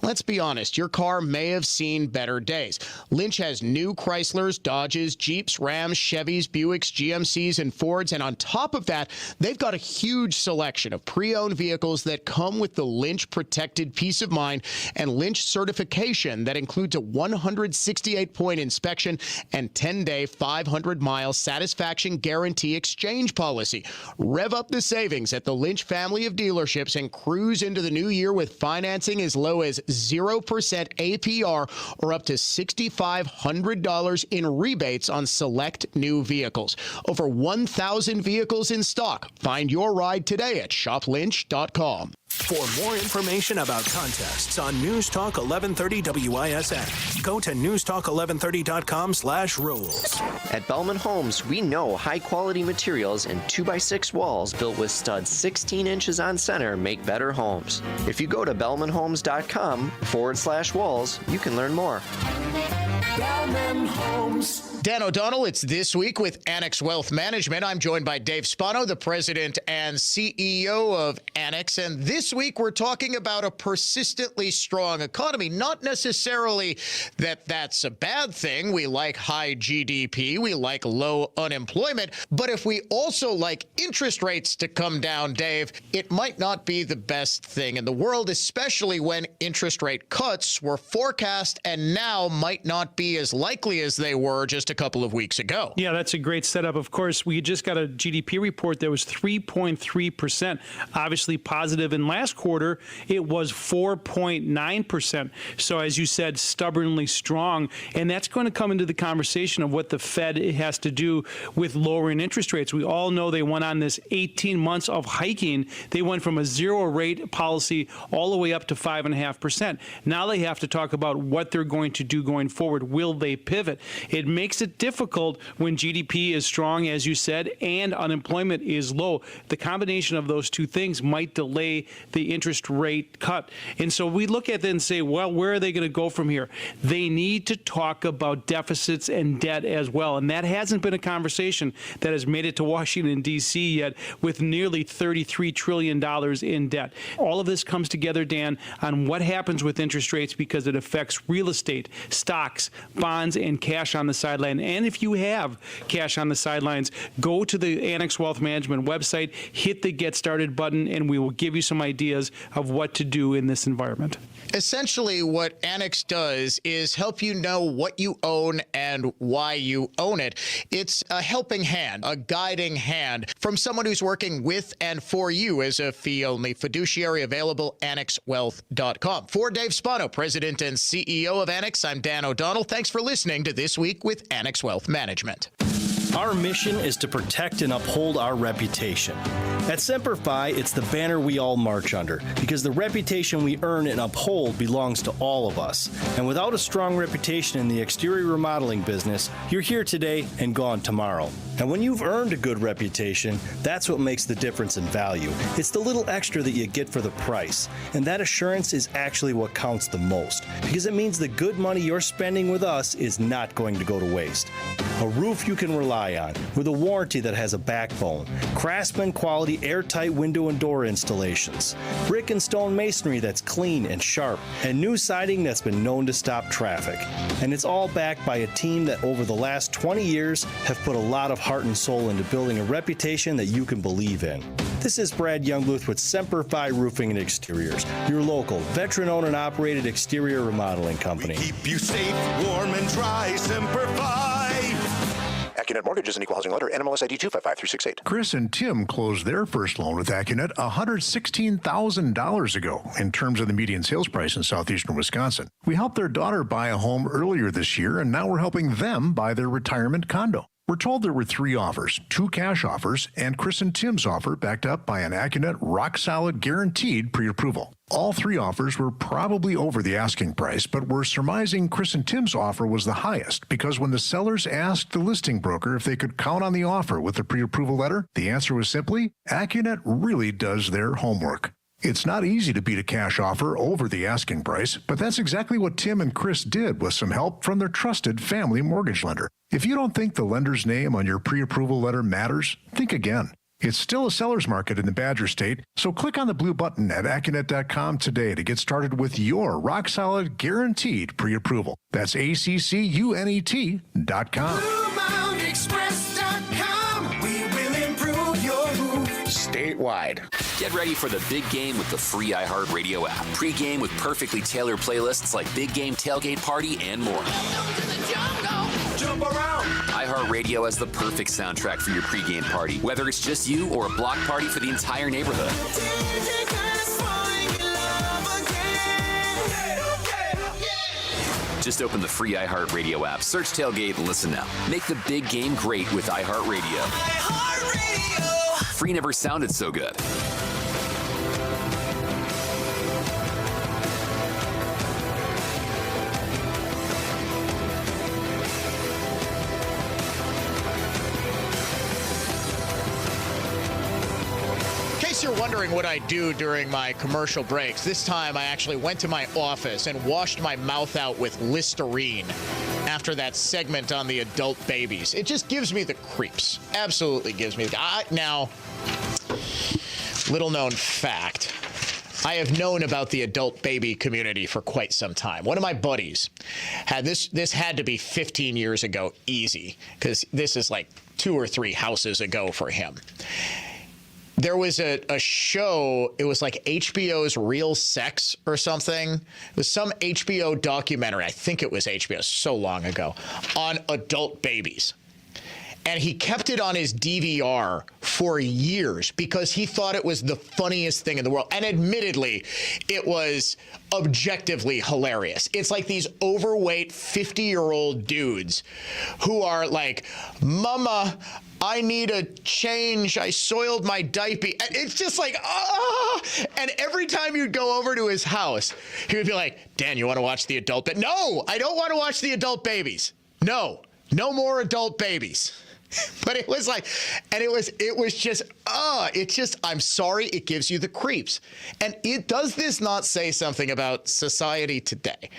let's be honest, your car may have seen better days. Lynch has new Chryslers, Dodges, Jeeps, Rams, Chevys, Buicks, GMCs, and Fords, and on top of that, they've got a huge selection of pre-owned vehicles that come with the Lynch protected peace of mind and Lynch certification that includes a 168-point inspection and 10-day 500-mile satisfaction guarantee exchange policy. Rev up the savings at the Lynch family of dealerships and cruise into the new year with financing as low as 0% APR or up to $6,500 in rebates on select new vehicles. Over 1,000 vehicles in stock. Find your ride today at shoplynch.com. For more information about contests on News Talk 1130 WISN, go to newstalk1130.com/rules. At Bellman Homes, we know high-quality materials and 2x6 walls built with studs 16 inches on center make better homes. If you go to bellmanhomes.com/walls, you can learn more. down them homes. Dan O'Donnell, it's This Week with Annex Wealth Management. I'm joined by Dave Spano, the president and CEO of Annex. And this week, we're talking about a persistently strong economy. Not necessarily that that's a bad thing. We like high GDP. We like low unemployment. But if we also like interest rates to come down, Dave, it might not be the best thing in the world, especially when interest rate cuts were forecast and now might not be as likely as they were just a couple of weeks ago. Yeah, that's a great setup. Of course, we just got a GDP report that was 3.3%, obviously positive. In last quarter, it was 4.9%. So as you said, stubbornly strong. And that's going to come into the conversation of what the Fed has to do with lowering interest rates. We all know they went on this 18 months of hiking. They went from a zero rate policy all the way up to 5.5%. Now they have to talk about what they're going to do going forward. Will they pivot? It makes it difficult when GDP is strong, as you said, and unemployment is low. The combination of those two things might delay the interest rate cut. And so we look at it and say, well, where are they going to go from here? They need to talk about deficits and debt as well. And that hasn't been a conversation that has made it to Washington, D.C. yet, with nearly $33 trillion in debt. All of this comes together, Dan, on what happens with interest rates because it affects real estate, stocks, bonds, and cash on the sideline. And if you have cash on the sidelines, go to the Annex Wealth Management website, hit the Get Started button, and we will give you some ideas of what to do in this environment. Essentially, what Annex does is help you know what you own and why you own it. It's a helping hand, a guiding hand from someone who's working with and for you as a fee-only fiduciary. Available, annexwealth.com. For Dave Spano, president and CEO of Annex, I'm Dan O'Donnell. Thanks for listening to This Week with Annex Wealth Management. Our mission is to protect and uphold our reputation. At Semper Fi, it's the banner we all march under, because the reputation we earn and uphold belongs to all of us. And without a strong reputation in the exterior remodeling business, you're here today and gone tomorrow. And when you've earned a good reputation, that's what makes the difference in value. It's the little extra that you get for the price. And that assurance is actually what counts the most, because it means the good money you're spending with us is not going to go to waste. A roof you can rely on, with a warranty that has a backbone, Craftsman quality airtight window and door installations, brick and stone masonry that's clean and sharp, and new siding that's been known to stop traffic. And it's all backed by a team that over the last 20 years have put a lot of heart and soul into building a reputation that you can believe in. This is Brad Youngluth with Semper Fi Roofing and Exteriors, your local, veteran-owned and operated exterior remodeling company. We keep you safe, warm and dry, Semper Fi. Accunet Mortgage is an equal housing lender. NMLS ID 255368. Chris and Tim closed their first loan with Accunet $116,000 ago in terms of the median sales price in southeastern Wisconsin. We helped their daughter buy a home earlier this year, and now we're helping them buy their retirement condo. We're told there were 3 offers, 2 cash offers, and Chris and Tim's offer backed up by an Accunet rock-solid guaranteed pre-approval. All 3 offers were probably over the asking price, but we're surmising Chris and Tim's offer was the highest because when the sellers asked the listing broker if they could count on the offer with the pre-approval letter, the answer was simply, Accunet really does their homework. It's not easy to beat a cash offer over the asking price, but that's exactly what Tim and Chris did with some help from their trusted family mortgage lender. If you don't think the lender's name on your pre-approval letter matters, think again. It's still a seller's market in the Badger State, so click on the blue button at Accunet.com today to get started with your rock-solid guaranteed pre-approval. That's ACCUNET.com. BlueMountainExpress.com. We will improve your roof. Statewide. Get ready for the big game with the free iHeartRadio app. Pre-game with perfectly tailored playlists like Big Game Tailgate Party and more. Jump around. iHeartRadio has the perfect soundtrack for your pregame party, whether it's just you or a block party for the entire neighborhood. Just open the free iHeartRadio app, search Tailgate, and listen now. Make the big game great with iHeartRadio. Free never sounded so good. You're wondering what I do during my commercial breaks. This time I actually went to my office and washed my mouth out with Listerine. after that segment on the adult babies. It just gives me the creeps. Absolutely gives me the... Now, little known fact, I have known about the adult baby community for quite some time. One of my buddies had this had to be 15 years ago, easy, because this is like 2 or 3 houses ago for him. There was a show, it was like HBO's Real Sex or something. It was some HBO documentary, I think it was HBO, so long ago, on adult babies. And he kept it on his DVR for years because he thought it was the funniest thing in the world. And admittedly, it was objectively hilarious. It's like these overweight 50-year-old dudes who are like, Mama, I need a change. I soiled my diaper. And it's just like, ah! And every time you'd go over to his house, he would be like, Dan, you want to watch the adult? No, I don't want to watch the adult babies. No more adult babies. But it was like, and it was just, I'm sorry, it gives you the creeps. And does this not say something about society today?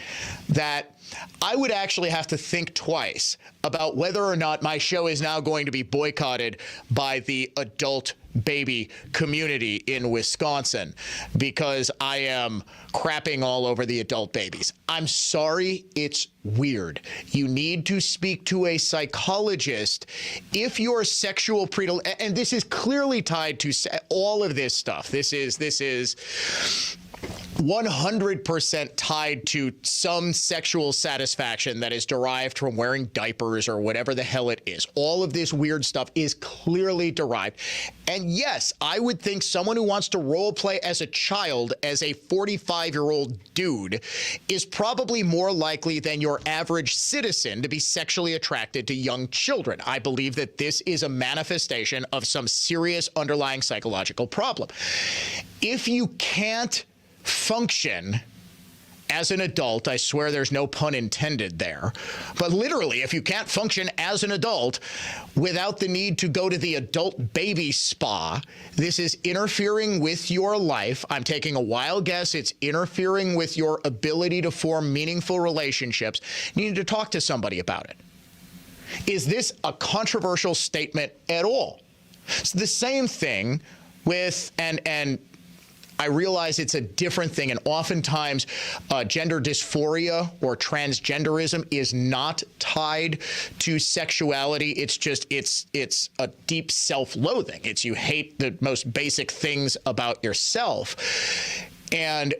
That I would actually have to think twice about whether or not my show is now going to be boycotted by the adult baby community in Wisconsin because I am crapping all over the adult babies. I'm sorry, it's weird. You need to speak to a psychologist if your sexual predilection, and this is clearly tied to all of this stuff. This is 100% tied to some sexual satisfaction that is derived from wearing diapers or whatever the hell it is. All of this weird stuff is clearly derived. And yes, I would think someone who wants to role play as a child, as a 45-year-old dude, is probably more likely than your average citizen to be sexually attracted to young children. I believe that this is a manifestation of some serious underlying psychological problem. If you can't function as an adult, I swear there's no pun intended there, but literally, if you can't function as an adult without the need to go to the adult baby spa, this is interfering with your life. I'm taking a wild guess. It's interfering with your ability to form meaningful relationships. You need to talk to somebody about it. Is this a controversial statement at all? It's the same thing with, and I realize it's a different thing, and oftentimes gender dysphoria or transgenderism is not tied to sexuality. It's just, it's a deep self-loathing. It's you hate the most basic things about yourself. And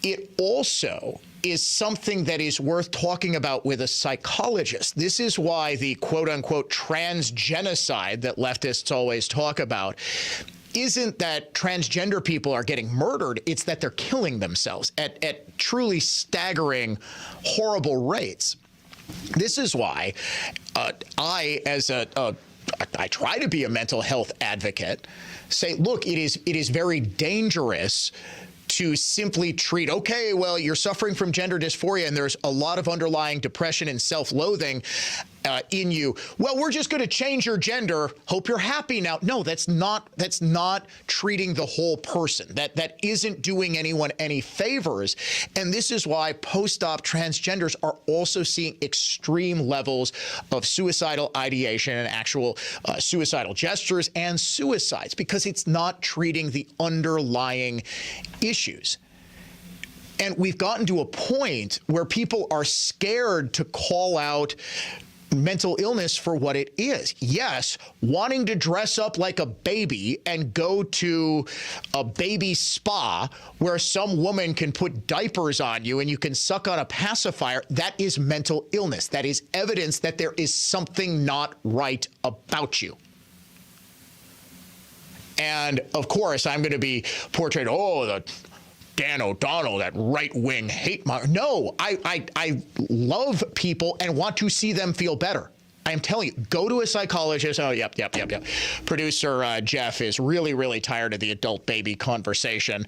it also is something that is worth talking about with a psychologist. This is why the quote-unquote transgenocide that leftists always talk about isn't that transgender people are getting murdered, it's that they're killing themselves at truly staggering, horrible rates. This is why I try to be a mental health advocate, say, look, it is very dangerous to simply treat, okay, well, you're suffering from gender dysphoria and there's a lot of underlying depression and self-loathing in you. Well, we're just going to change your gender. Hope you're happy now. No, that's not treating the whole person. That isn't doing anyone any favors. And this is why post-op transgenders are also seeing extreme levels of suicidal ideation and actual suicidal gestures and suicides, because it's not treating the underlying issues. And we've gotten to a point where people are scared to call out mental illness for what it is. Yes, wanting to dress up like a baby and go to a baby spa where some woman can put diapers on you and you can suck on a pacifier, that is mental illness. That is evidence that there is something not right about you. And of course, I'm going to be portrayed, the Dan O'Donnell, that right-wing hate monger. No, I love people and want to see them feel better. I am telling you, go to a psychologist. Oh, yep. Producer Jeff is really, really tired of the adult baby conversation.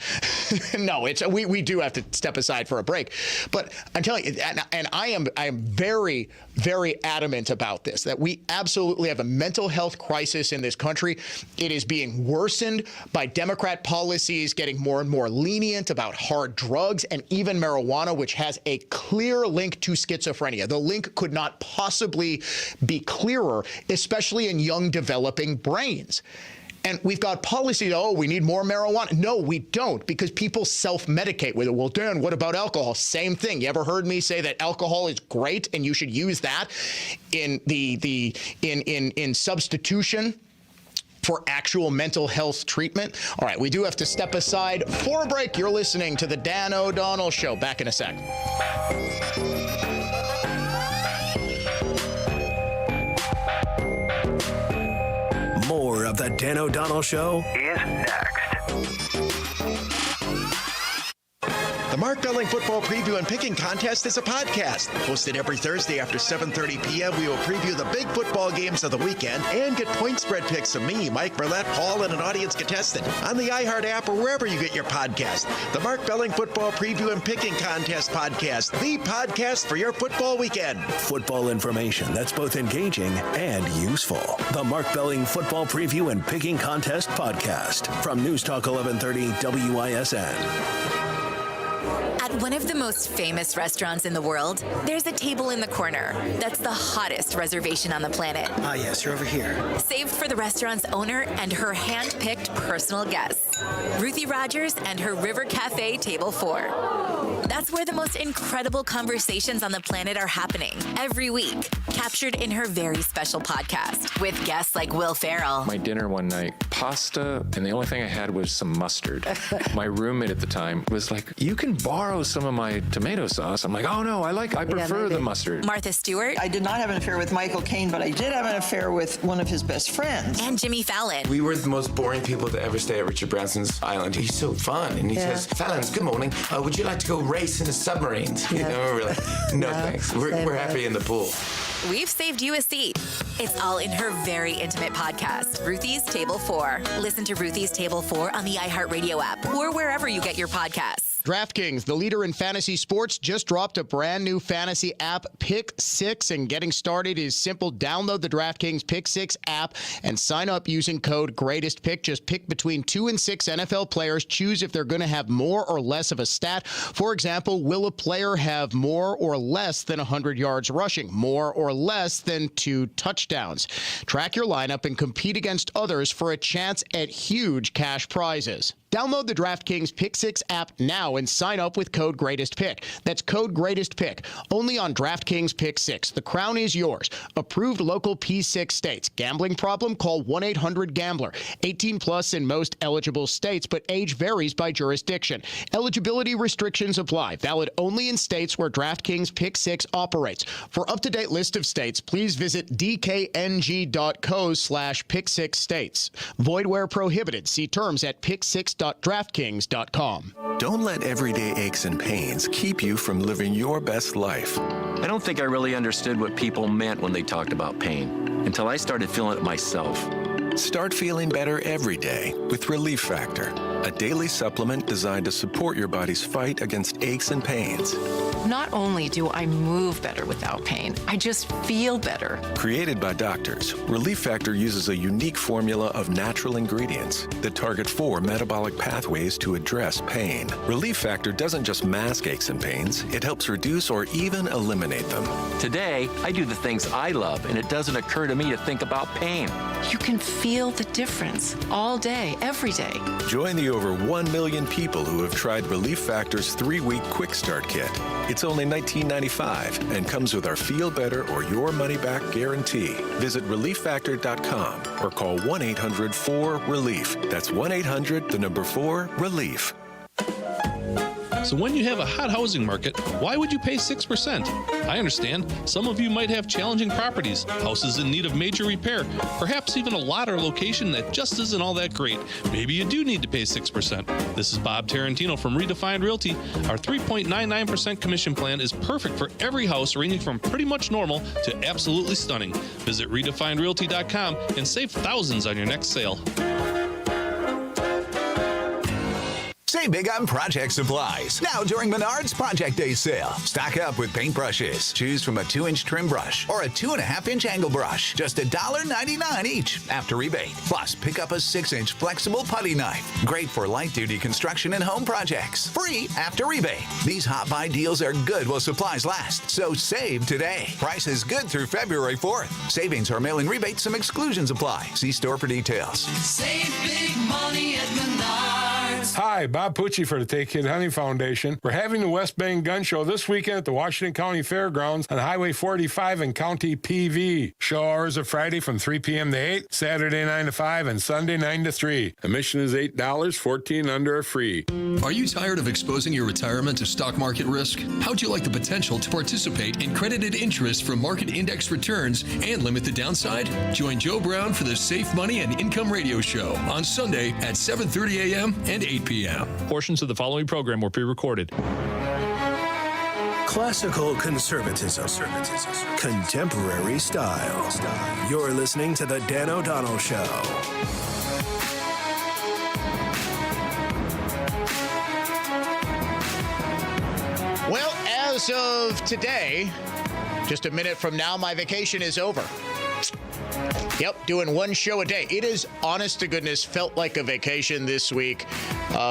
No, we do have to step aside for a break. But I'm telling you, and I am very, very adamant about this, that we absolutely have a mental health crisis in this country. It is being worsened by Democrat policies getting more and more lenient about hard drugs and even marijuana, which has a clear link to schizophrenia. The link could not possibly be clearer, especially in young developing brains. And we've got policies, we need more marijuana. No, we don't, because people self-medicate with it. Well, Dan, what about alcohol? Same thing. You ever heard me say that alcohol is great and you should use that in in substitution for actual mental health treatment? All right, we do have to step aside for a break. You're listening to the Dan O'Donnell Show. Back in a sec. More of the Dan O'Donnell Show is next. The Mark Belling Football Preview and Picking Contest is a podcast. Hosted every Thursday after 7:30 p.m., we will preview the big football games of the weekend and get point spread picks from me, Mike Burlett, Paul, and an audience contestant on the iHeart app or wherever you get your podcast. The Mark Belling Football Preview and Picking Contest podcast, the podcast for your football weekend. Football information that's both engaging and useful. The Mark Belling Football Preview and Picking Contest podcast from News Talk 1130 WISN. At one of the most famous restaurants in the world, there's a table in the corner that's the hottest reservation on the planet. Ah, yes, you're over here. Saved for the restaurant's owner and her hand-picked personal guests, Ruthie Rogers and her River Cafe Table 4. That's where the most incredible conversations on the planet are happening every week, captured in her very special podcast with guests like Will Ferrell. My dinner one night, pasta, and the only thing I had was some mustard. My roommate at the time was like, you can borrow some of my tomato sauce. I'm like, oh no, I prefer the mustard. Martha Stewart. I did not have an affair with Michael Caine, but I did have an affair with one of his best friends. And Jimmy Fallon. We were the most boring people to ever stay at Richard Branson's island. He's so fun. And he says, Fallons, good morning. Would you like to go race in the submarines? You know, we're like, no thanks. We're happy in the pool. We've saved you a seat. It's all in her very intimate podcast, Ruthie's Table 4. Listen to Ruthie's Table 4 on the iHeartRadio app or wherever you get your podcasts. DraftKings, the leader in fantasy sports, just dropped a brand new fantasy app, Pick 6, and getting started is simple. Download the DraftKings Pick 6 app and sign up using code GREATESTPICK. Just pick between 2 and 6 NFL players. Choose if they're going to have more or less of a stat. For example, will a player have more or less than 100 yards rushing, more or less than 2 touchdowns? Track your lineup and compete against others for a chance at huge cash prizes. Download the DraftKings Pick 6 app now and sign up with code GREATESTPICK. That's code GREATESTPICK. Only on DraftKings Pick 6. The crown is yours. Approved local P6 states. Gambling problem? Call 1-800-GAMBLER. 18 plus in most eligible states, but age varies by jurisdiction. Eligibility restrictions apply. Valid only in states where DraftKings Pick 6 operates. For up-to-date list of states, please visit dkng.co/pick6states. Void where prohibited. See terms at pick6.draftkings.com. Don't let everyday aches and pains keep you from living your best life. I don't think I really understood what people meant when they talked about pain until I started feeling it myself. Start feeling better every day with Relief Factor, a daily supplement designed to support your body's fight against aches and pains. Not only do I move better without pain, I just feel better. Created by doctors, Relief Factor uses a unique formula of natural ingredients that target 4 metabolic pathways to address pain. Relief Factor doesn't just mask aches and pains, it helps reduce or even eliminate them. Today, I do the things I love, and it doesn't occur to me to think about pain. You can feel the difference all day, every day. Join the over 1 million people who have tried Relief Factor's 3-week Quick Start Kit. It's only $19.95 and comes with our Feel Better or Your Money Back guarantee. Visit ReliefFactor.com or call 1-800-4-RELIEF. That's 1-800-4-RELIEF. So when you have a hot housing market, why would you pay 6%? I understand some of you might have challenging properties, houses in need of major repair, perhaps even a lot or location that just isn't all that great. Maybe you do need to pay 6%. This is Bob Tarantino from Redefined Realty. Our 3.99% commission plan is perfect for every house ranging from pretty much normal to absolutely stunning. Visit redefinedrealty.com and save thousands on your next sale. Save big on project supplies. Now during Menards Project Day sale. Stock up with paintbrushes. Choose from a 2-inch trim brush or a 2.5-inch angle brush. Just $1.99 each after rebate. Plus, pick up a 6-inch flexible putty knife. Great for light-duty construction and home projects. Free after rebate. These hot buy deals are good while supplies last. So save today. Price is good through February 4th. Savings or mail-in rebates. Some exclusions apply. See store for details. Save big money at Menards. Hi, Bob Pucci for the Take Kid Hunting Foundation. We're having the West Bend Gun Show this weekend at the Washington County Fairgrounds on Highway 45 in County PV. Show hours are Friday from 3 p.m. to 8, Saturday 9 to 5, and Sunday 9 to 3. Admission is $8, 14 under are free. Are you tired of exposing your retirement to stock market risk? How'd you like the potential to participate in credited interest from market index returns and limit the downside? Join Joe Brown for the Safe Money and Income Radio Show on Sunday at 7:30 a.m. and 8 p.m. Portions of the following program were pre-recorded. Classical conservatism. Contemporary style. You're listening to The Dan O'Donnell Show. Well, as of today, just a minute from now, my vacation is over. Yep, doing one show a day. It is, honest to goodness, felt like a vacation this week.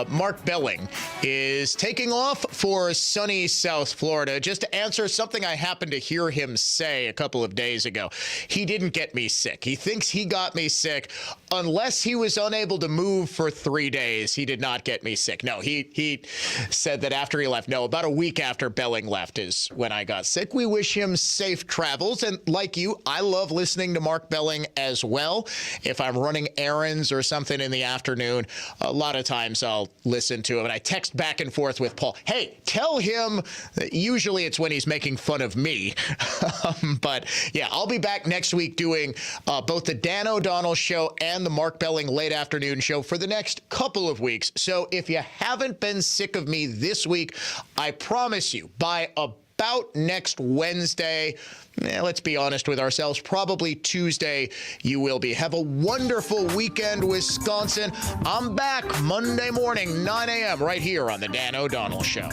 Mark Belling is taking off for sunny South Florida. Just to answer something I happened to hear him say a couple of days ago. He didn't get me sick. He thinks he got me sick. Unless he was unable to move for 3 days, he did not get me sick. No, he said that after he left. No, about a week after Belling left is when I got sick. We wish him safe travels. And like you, I love listening to Mark Belling as well. If I'm running errands or something in the afternoon, a lot of times I'll listen to him. And I text back and forth with Paul, hey, tell him that usually it's when he's making fun of me. But yeah, I'll be back next week doing both the Dan O'Donnell Show and the Mark Belling Late Afternoon Show for the next couple of weeks. So if you haven't been sick of me this week, I promise you, by about next Wednesday, let's be honest with ourselves, probably Tuesday, you will be. Have a wonderful weekend, Wisconsin. I'm back Monday morning, 9 a.m. right here on the Dan O'Donnell Show.